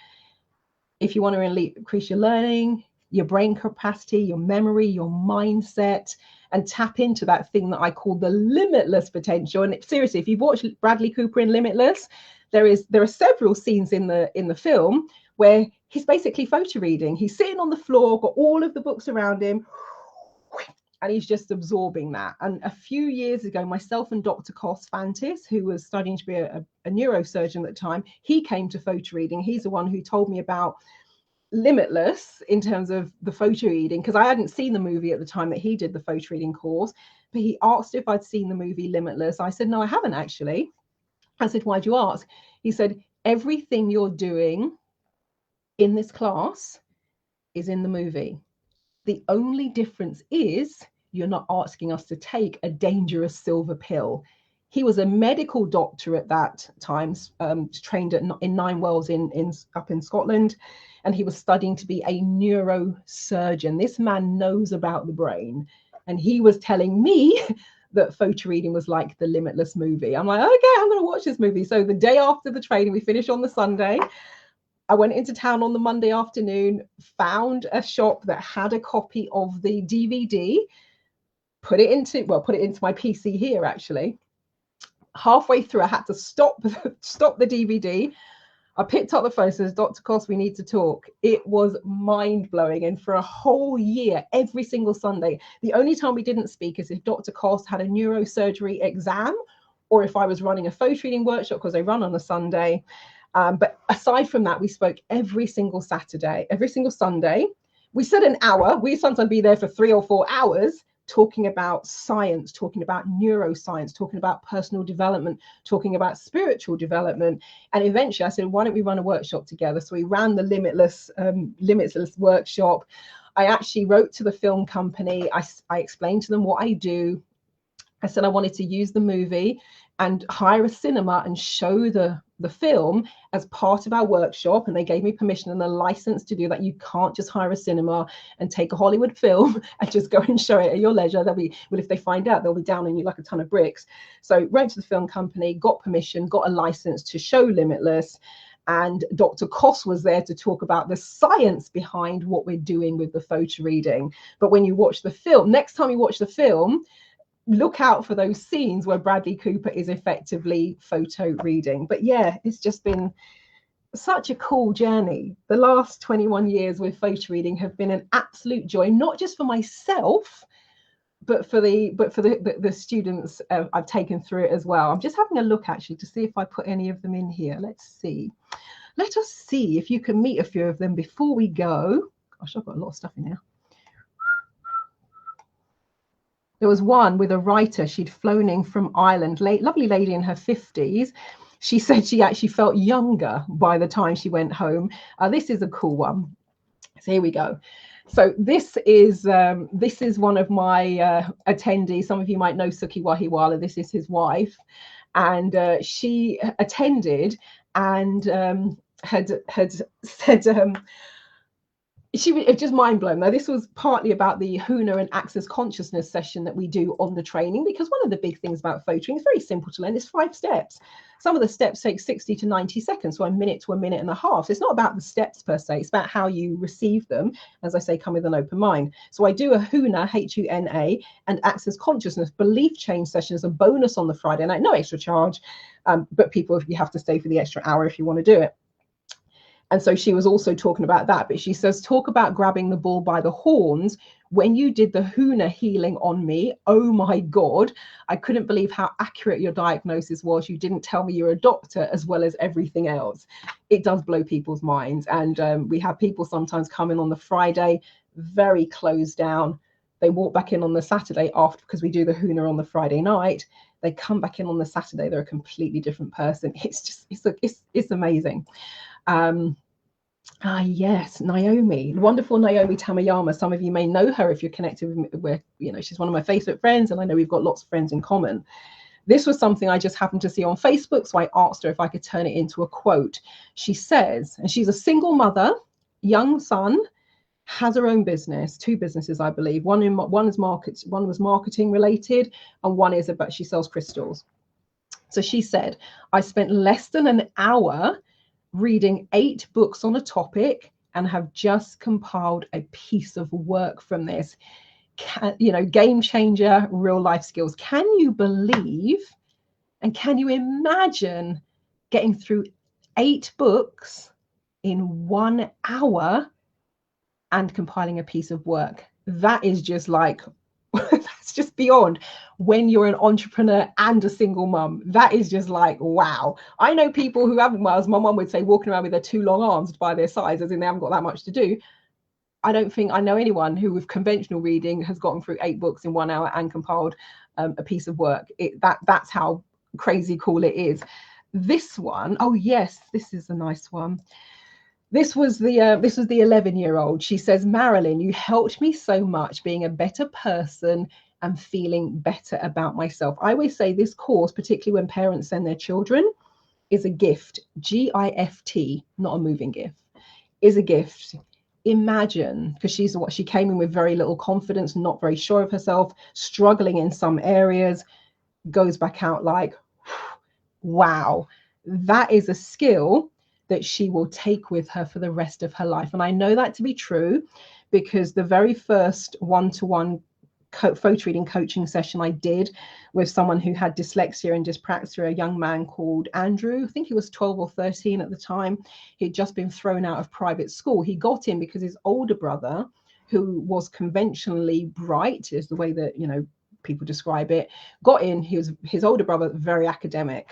[SPEAKER 1] If you want to increase your learning, your brain capacity, your memory, your mindset, and tap into that thing that I call the limitless potential. And seriously, if you've watched Bradley Cooper in Limitless, there are several scenes in the film where he's basically photo reading. He's sitting on the floor, got all of the books around him, and he's just absorbing that. And a few years ago, myself and Dr. Cos Fantis, who was studying to be a neurosurgeon at the time, he came to photo reading. He's the one who told me about Limitless in terms of the photo reading, because I hadn't seen the movie at the time that he did the photo reading course, but he asked if I'd seen the movie Limitless. I said, no, I haven't actually. I said, why'd you ask? He said, everything you're doing in this class is in the movie. The only difference is you're not asking us to take a dangerous silver pill. He was a medical doctor at that time, trained in Nine Wells up in Scotland, and he was studying to be a neurosurgeon. This man knows about the brain, and he was telling me that photo reading was like the Limitless movie. I'm like, okay, I'm going to watch this movie. So the day after the training, we finish on the Sunday. I went into town on the Monday afternoon, found a shop that had a copy of the DVD, put it into my PC here, actually. Halfway through, I had to stop the DVD. I picked up the phone, says, Dr. Koss, we need to talk. It was mind-blowing. And for a whole year, every single Sunday, the only time we didn't speak is if Dr. Koss had a neurosurgery exam or if I was running a photo reading workshop, because they run on a Sunday. But aside from that, we spoke every single Saturday, every single Sunday. We said an hour. We sometimes be there for 3 or 4 hours talking about science, talking about neuroscience, talking about personal development, talking about spiritual development. And eventually I said, why don't we run a workshop together? So we ran the Limitless workshop. I actually wrote to the film company. I explained to them what I do. I said I wanted to use the movie and hire a cinema and show the film as part of our workshop, and they gave me permission and a license to do that. You can't just hire a cinema and take a Hollywood film and just go and show it at your leisure. They'll be, well, if they find out, they'll be down on you like a ton of bricks. So wrote to the film company, got permission, got a license to show Limitless, and Dr. Koss was there to talk about the science behind what we're doing with the photo reading. But when you watch the film, next time you watch the film, look out for those scenes where Bradley Cooper is effectively photo reading. But yeah, it's just been such a cool journey. The last 21 years with photo reading have been an absolute joy, not just for myself, but for the students I've taken through it as well. I'm just having a look actually to see if I put any of them in here. Let's see. Let us see if you can meet a few of them before we go. Gosh, I've got a lot of stuff in here. There was one with a writer. She'd flown in from Ireland, lovely lady in her 50s. She said she actually felt younger by the time she went home. This is a cool one. So here we go. So this is one of my attendees. Some of you might know Suki Wahiwala. This is his wife, and she attended and had said. She was just mind blown. Now, this was partly about the Huna and Access Consciousness session that we do on the training, because one of the big things about photoing is very simple to learn. It's 5 steps. Some of the steps take 60 to 90 seconds, so a minute to a minute and a half. So it's not about the steps per se. It's about how you receive them. As I say, come with an open mind. So I do a Huna, Huna, and Access Consciousness belief change session as a bonus on the Friday night. No extra charge, but people, you have to stay for the extra hour if you want to do it. And so she was also talking about that, but she says, talk about grabbing the bull by the horns. When you did the Huna healing on me, oh my God, I couldn't believe how accurate your diagnosis was. You didn't tell me you're a doctor as well as everything else. It does blow people's minds. And we have people sometimes come in on the Friday, very closed down. They walk back in on the Saturday after, because we do the Huna on the Friday night. They come back in on the Saturday, they're a completely different person. It's just, it's amazing. Yes, Naomi, wonderful Naomi Tamayama. Some of you may know her if you're connected with, she's one of my Facebook friends, and I know we've got lots of friends in common. This was something I just happened to see on Facebook, so I asked her if I could turn it into a quote. She says, and she's a single mother, young son, has her own business, 2 businesses, I believe. One was marketing related, and one is about, she sells crystals. So she said, I spent less than an hour reading 8 books on a topic and have just compiled a piece of work from this. Game changer, real life skills. Can you believe and can you imagine getting through 8 books in 1 hour and compiling a piece of work? That is just like, that's It's just beyond. When you're an entrepreneur and a single mum, that is just like, wow. I know people who haven't, well, as my mum would say, walking around with their two long arms by their sides, as in they haven't got that much to do. I don't think I know anyone who with conventional reading has gotten through 8 books in 1 hour and compiled a piece of work. That's how crazy cool it is. This one, oh yes, this is a nice one. This was the 11-year-old. She says, Marilyn, you helped me so much being a better person and feeling better about myself. I always say this course, particularly when parents send their children, is a gift. G-I-F-T, not a moving gift, is a gift. Imagine, because she came in with very little confidence, not very sure of herself, struggling in some areas, goes back out like, wow, that is a skill that she will take with her for the rest of her life. And I know that to be true because the very first one-to-one photo reading coaching session I did with someone who had dyslexia and dyspraxia, a young man called Andrew, I think he was 12 or 13 at the time. He'd just been thrown out of private school. He got in because his older brother, who was conventionally bright, is the way that, you know, people describe it, got in. His older brother, very academic.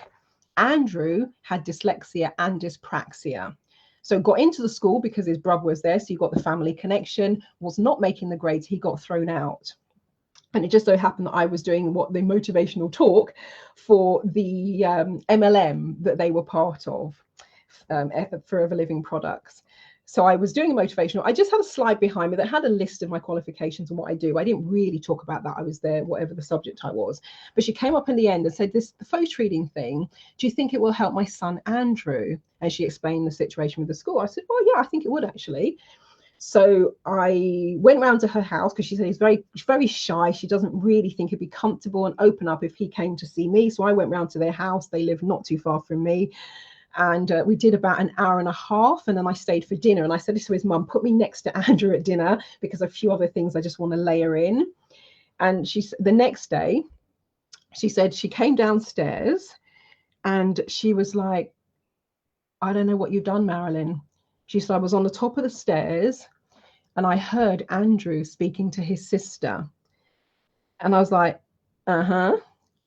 [SPEAKER 1] Andrew had dyslexia and dyspraxia. So got into the school because his brother was there. So you got the family connection, was not making the grades. He got thrown out. And it just so happened that I was doing the motivational talk for the MLM that they were part of, Forever Living Products. So I was doing a motivational. I just had a slide behind me that had a list of my qualifications and what I do. I didn't really talk about that. I was there, whatever the subject I was. But she came up in the end and said, the photo reading thing, do you think it will help my son, Andrew? And she explained the situation with the school. I said, well, yeah, I think it would actually. So I went round to her house because she said he's very shy. She doesn't really think he'd be comfortable and open up if he came to see me. So I went round to their house. They live not too far from me. And we did about an hour and a half. And then I stayed for dinner. And I said to his mum, put me next to Andrew at dinner because a few other things I just want to layer in. And the next day, she said she came downstairs and she was like, I don't know what you've done, Marilyn. She said, I was on the top of the stairs and I heard Andrew speaking to his sister. And I was like, uh-huh.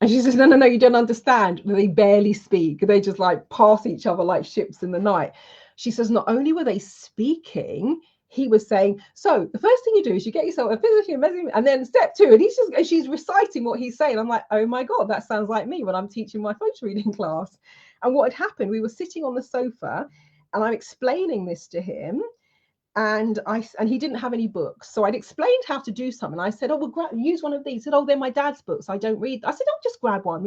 [SPEAKER 1] And she says, no, you don't understand. They barely speak. They just like pass each other like ships in the night. She says, not only were they speaking, he was saying, so the first thing you do is you get yourself a physically amazing, and then step 2. And she's reciting what he's saying. I'm like, oh my God, that sounds like me when I'm teaching my photo reading class. And what had happened, we were sitting on the sofa and I'm explaining this to him. And he didn't have any books, so I'd explained how to do something. I said, oh, well, use one of these. He said, oh, they're my dad's books, I don't read. I said, oh, just grab one.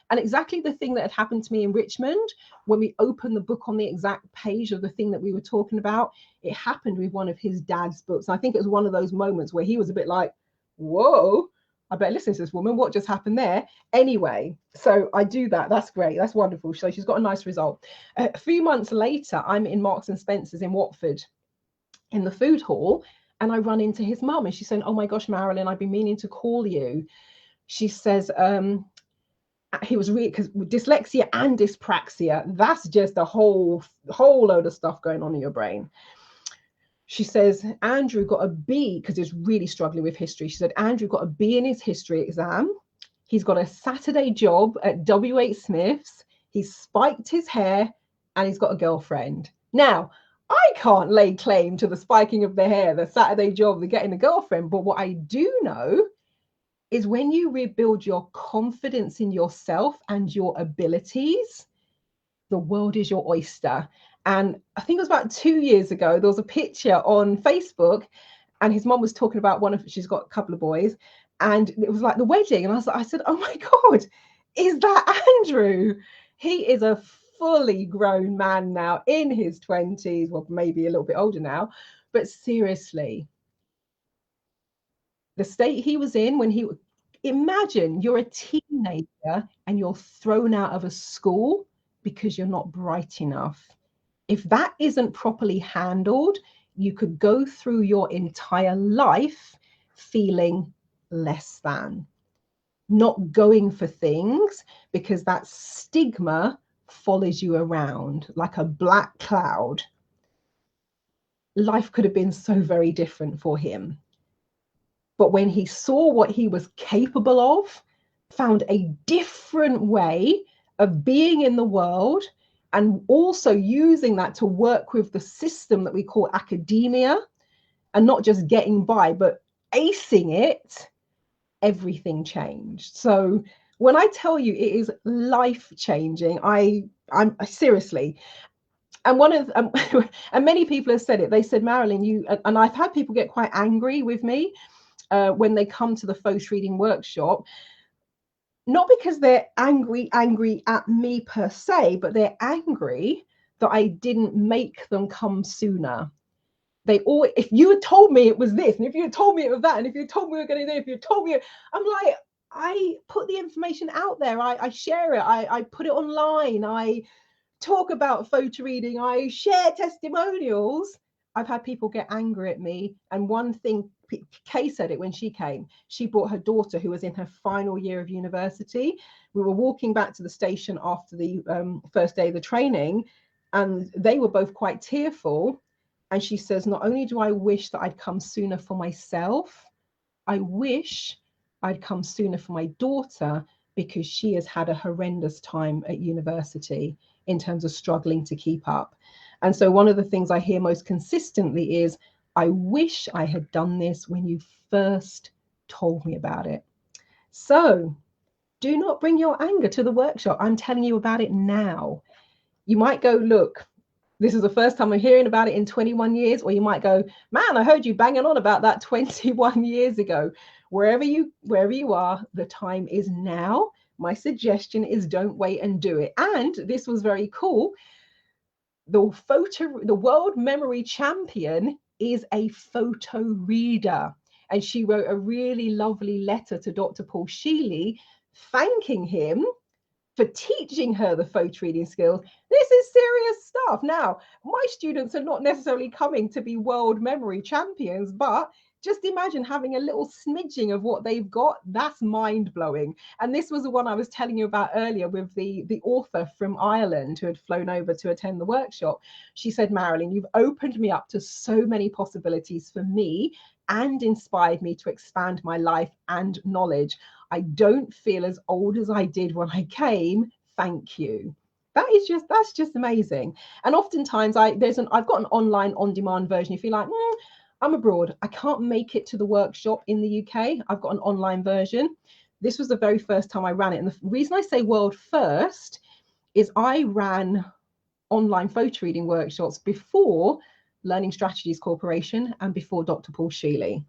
[SPEAKER 1] And exactly the thing that had happened to me in Richmond, when we opened the book on the exact page of the thing that we were talking about, it happened with one of his dad's books. And I think it was one of those moments where he was a bit like, whoa, I better listen to this woman. What just happened there? Anyway, so I do that. That's great. That's wonderful. So she's got a nice result. A few months later, I'm in Marks and Spencer's in Watford, in the food hall, and I run into his mum and she's saying, oh my gosh, Marilyn, I've been meaning to call you. She says, he was really, because dyslexia and dyspraxia, that's just a whole load of stuff going on in your brain. She says, Andrew got a B because he's really struggling with history. She said, Andrew got a B in his history exam. He's got a Saturday job at W.H. Smith's. He's spiked his hair and he's got a girlfriend. Now, I can't lay claim to the spiking of the hair, the Saturday job, the getting a girlfriend. But what I do know is when you rebuild your confidence in yourself and your abilities, the world is your oyster. And I think it was about 2 years ago, there was a picture on Facebook and his mom was talking about she's got a couple of boys, and it was like the wedding. And I said, oh my God, is that Andrew? He is a fully grown man now in his 20s, well, maybe a little bit older now, but seriously, the state he was in when imagine you're a teenager and you're thrown out of a school because you're not bright enough. If that isn't properly handled, you could go through your entire life feeling less than, not going for things because that stigma follows you around like a black cloud. Life could have been so very different for him. But when he saw what he was capable of, found a different way of being in the world, and also using that to work with the system that we call academia, and not just getting by, but acing it, everything changed. So when I tell you it is life changing, I'm seriously. And one of and many people have said it. They said, Marilyn, you, and I've had people get quite angry with me when they come to the Faux Reading workshop, not because they're angry at me per se, but they're angry that I didn't make them come sooner. They all, if you had told me it was this, and if you had told me it was that, and if you told me we were going to do, if you told me, I'm like, I put the information out there, I share it, I put it online, I talk about photo reading, I share testimonials. I've had people get angry at me. And one thing, Kay said it when she came, she brought her daughter who was in her final year of university. We were walking back to the station after the first day of the training, and they were both quite tearful. And she says, not only do I wish that I'd come sooner for myself, I wish I'd come sooner for my daughter, because she has had a horrendous time at university in terms of struggling to keep up. And so one of the things I hear most consistently is, I wish I had done this when you first told me about it. So do not bring your anger to the workshop. I'm telling you about it now. You might go, look, this is the first time I'm hearing about it in 21 years. Or you might go, man, I heard you banging on about that 21 years ago. Wherever you are, the time is now. My suggestion is don't wait and do it. And this was very cool. The world memory champion is a photo reader. And she wrote a really lovely letter to Dr. Paul Sheely, thanking him for teaching her the photo reading skills. This is serious stuff. Now, my students are not necessarily coming to be world memory champions, but just imagine having a little smidging of what they've got. That's mind-blowing. And this was the one I was telling you about earlier with the author from Ireland who had flown over to attend the workshop. She said, Marilyn, you've opened me up to so many possibilities for me and inspired me to expand my life and knowledge. I don't feel as old as I did when I came. Thank you. That's just amazing. And oftentimes I've got an online on-demand version. If you're like, I'm abroad, I can't make it to the workshop in the UK, I've got an online version. This was the very first time I ran it. And the reason I say world first is I ran online photo reading workshops before Learning Strategies Corporation and before Dr. Paul Sheely.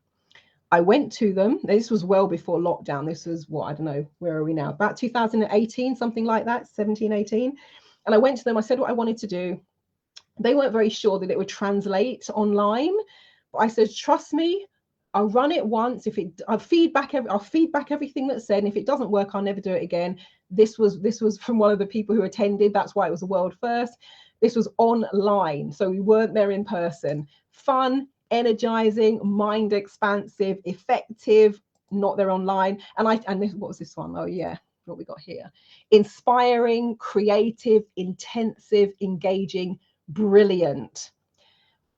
[SPEAKER 1] I went to them. This was well before lockdown. This was what, I don't know, where are we now? About 2018, something like that, 17, 18. And I went to them. I said what I wanted to do. They weren't very sure that it would translate online. But I said, trust me, I'll run it once. I'll feedback everything that's said. And if it doesn't work, I'll never do it again. This was from one of the people who attended. That's why it was a world first. This was online, so we weren't there in person. Fun, energizing, mind expansive, effective, not there online. And this, what was this one? Oh yeah, what we got here. Inspiring, creative, intensive, engaging, brilliant.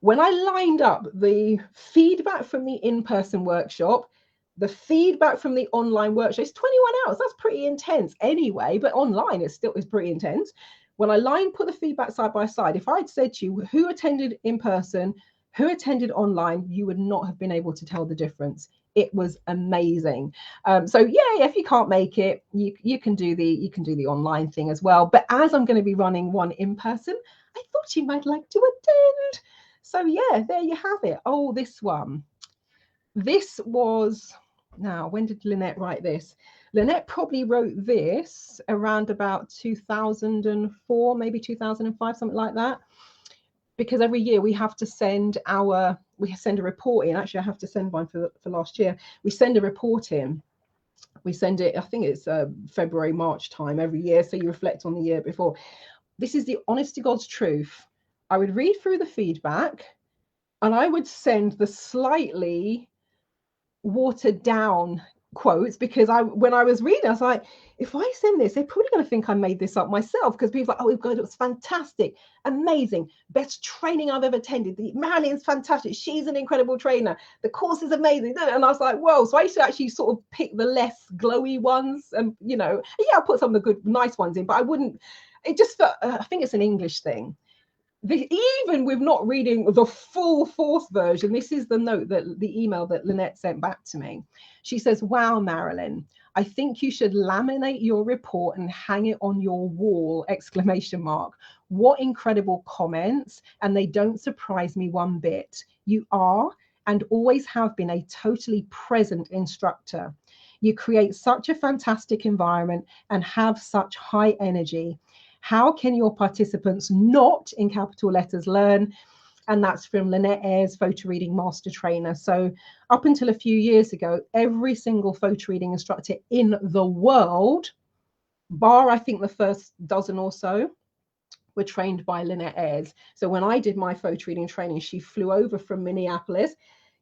[SPEAKER 1] When I lined up the feedback from the in-person workshop, the feedback from the online workshop, it's 21 hours. That's pretty intense anyway, but online it's pretty intense. When I put the feedback side by side, if I'd said to you who attended in person, who attended online, you would not have been able to tell the difference. It was amazing. So yeah, if you can't make it, you can do the online thing as well. But as I'm going to be running one in person, I thought you might like to attend. So yeah, there you have it. Oh, this one. This was, now, when did Lynette write this? Lynette probably wrote this around about 2004, maybe 2005, something like that. Because every year we have to send a report in. Actually, I have to send one for last year. We send a report in. We send it, I think it's February, March time every year. So you reflect on the year before. This is the honest to God's truth. I would read through the feedback and I would send the slightly watered down quotes, because when I was reading, I was like, if I send this, they're probably going to think I made this up myself, because people are like, oh, God, it was fantastic, amazing, best training I've ever attended. The Marilyn's fantastic. She's an incredible trainer. The course is amazing. And I was like, whoa. So I used to actually sort of pick the less glowy ones, and yeah, I'll put some of the good, nice ones in, but I wouldn't. It just felt, I think it's an English thing. Even with not reading the full fourth version, this is the note, that the email that Lynette sent back to me. She says, wow, Marilyn, I think you should laminate your report and hang it on your wall, exclamation mark. What incredible comments, and they don't surprise me one bit. You are and always have been a totally present instructor. You create such a fantastic environment and have such high energy. How can your participants not, in capital letters, learn? And that's from Lynette Ayres, photo reading master trainer. So up until a few years ago, every single photo reading instructor in the world, bar I think the first dozen or so, were trained by Lynette Ayres. So when I did my photo reading training, she flew over from Minneapolis,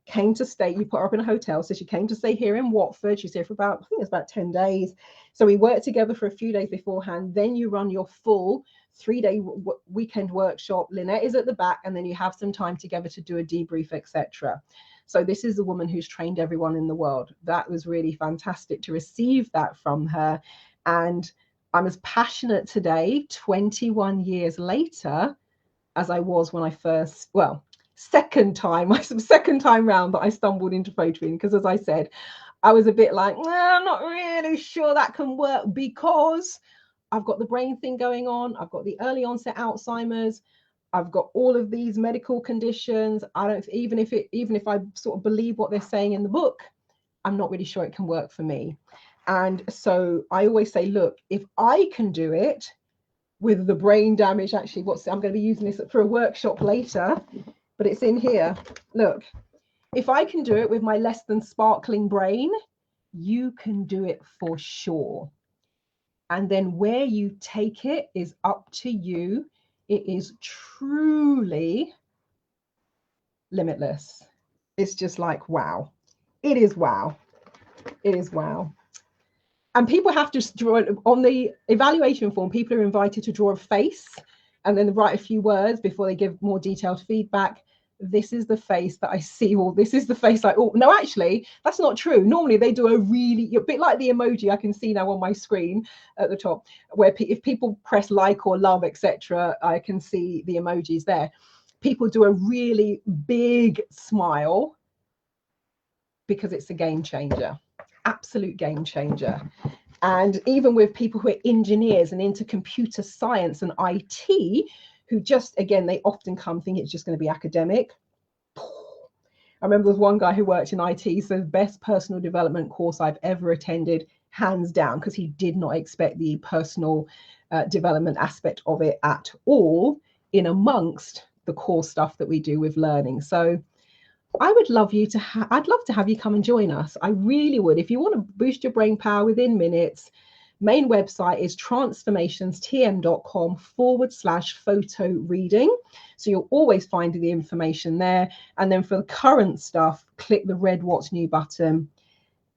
[SPEAKER 1] came to stay. You put her up in a hotel, so she came to stay here in Watford. She's here for about, I think it's about 10 days. So we worked together for a few days beforehand. Then you run your full 3-day weekend workshop. Lynette is at the back, and then you have some time together to do a debrief, etc. So this is a woman who's trained everyone in the world. That was really fantastic to receive that from her. And I'm as passionate today, 21 years later, as I was when I first, second time round that I stumbled into photo reading, because as I said, I was a bit like, I'm not really sure that can work, because I've got the brain thing going on. I've got the early onset Alzheimer's. I've got all of these medical conditions. I don't, even if I sort of believe what they're saying in the book, I'm not really sure it can work for me. And so I always say, look, if I can do it with the brain damage, actually, I'm going to be using this for a workshop later, but it's in here. Look, if I can do it with my less than sparkling brain, you can do it for sure. And then where you take it is up to you. It is truly limitless. It's just like, wow. It is wow. It is wow. And people have to draw, on the evaluation form, people are invited to draw a face and then write a few words before they give more detailed feedback. This is the face that I see. Well, this is the face like, oh, no, actually, that's not true. Normally they do a bit like the emoji I can see now on my screen at the top, where if people press like or love, etc., I can see the emojis there. People do a really big smile because it's a game changer. Absolute game changer. And even with people who are engineers and into computer science and IT, who just, again, they often come thinking it's just going to be academic. I remember there was one guy who worked in IT, so the best personal development course I've ever attended, hands down, because he did not expect the personal development aspect of it at all in amongst the core stuff that we do with learning. So I would love you to I'd love to have you come and join us. I really would. If you want to boost your brain power within minutes, main website is transformationstm.com/photo reading. So you'll always find the information there. And then for the current stuff, click the red What's New button,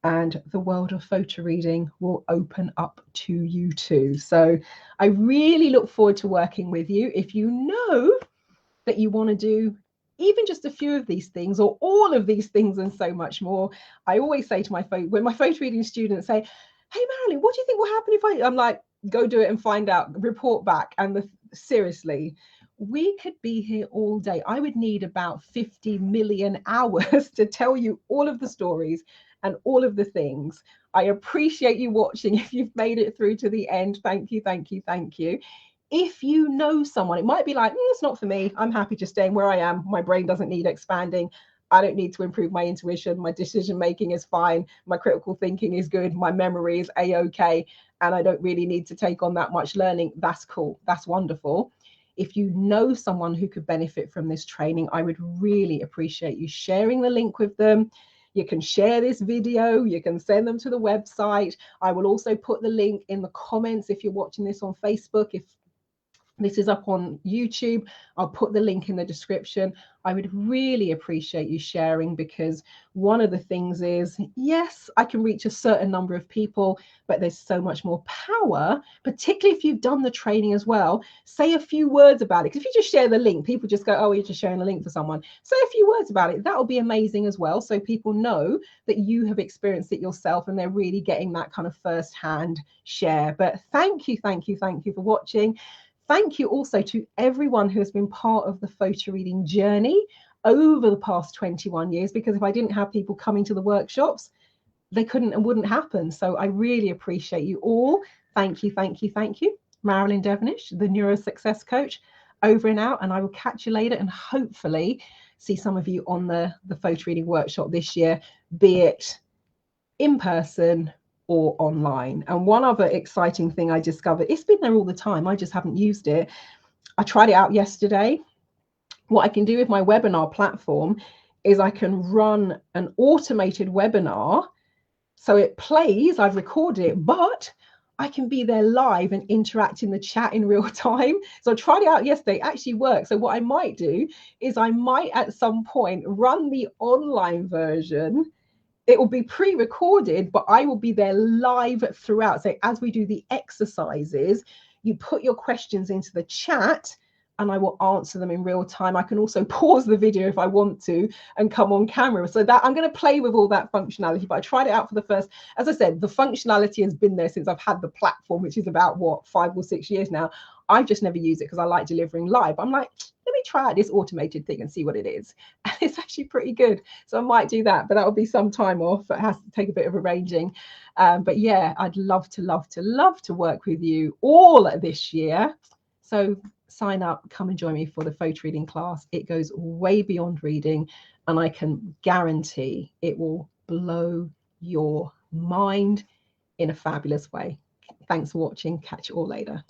[SPEAKER 1] and the world of photo reading will open up to you too. So I really look forward to working with you. If you know that you want to do even just a few of these things or all of these things and so much more, I always say to when my photo reading students say, hey Marilyn, what do you think will happen if I'm like, go do it and find out, report back. And seriously, we could be here all day. I would need about 50 million hours to tell you all of the stories and all of the things. I appreciate you watching. If you've made it through to the end, thank you, thank you, thank you. If you know someone, it might be like, it's not for me. I'm happy just staying where I am. My brain doesn't need expanding. I don't need to improve my intuition. My decision making is fine. My critical thinking is good. My memory is a-okay. And I don't really need to take on that much learning. That's cool. That's wonderful. If you know someone who could benefit from this training, I would really appreciate you sharing the link with them. You can share this video. You can send them to the website. I will also put the link in the comments if you're watching this on Facebook. If This is up on YouTube. I'll put the link in the description. I would really appreciate you sharing, because one of the things is, yes, I can reach a certain number of people, but there's so much more power, particularly if you've done the training as well. Say a few words about it. Because if you just share the link, people just go, oh, you're just sharing the link for someone. Say a few words about it. That'll be amazing as well. So people know that you have experienced it yourself and they're really getting that kind of first-hand share. But thank you, thank you, thank you for watching. Thank you also to everyone who has been part of the photo reading journey over the past 21 years, because if I didn't have people coming to the workshops, they couldn't and wouldn't happen. So I really appreciate you all. Thank you, thank you, thank you. Marilyn Devonish, the Neuro Success Coach, over and out, and I will catch you later and hopefully see some of you on the photo reading workshop this year, be it in person or online. And one other exciting thing I discovered, it's been there all the time, I just haven't used it. I tried it out yesterday. What I can do with my webinar platform is I can run an automated webinar. So it plays, I've recorded it, but I can be there live and interact in the chat in real time. So I tried it out yesterday, it actually works. So what I might do is I might at some point run the online version. It will be pre-recorded, but I will be there live throughout. So as we do the exercises, you put your questions into the chat and I will answer them in real time. I can also pause the video if I want to and come on camera. So that I'm going to play with all that functionality, but I tried it out for the first, as I said, the functionality has been there since I've had the platform, which is about what, 5 or 6 years now. I just never use it because I like delivering live. I'm like, let me try out this automated thing and see what it is. And it's actually pretty good. So I might do that, but that will be some time off. It has to take a bit of arranging. But yeah, I'd love to work with you all this year. So sign up, come and join me for the photo reading class. It goes way beyond reading, and I can guarantee it will blow your mind in a fabulous way. Thanks for watching. Catch you all later.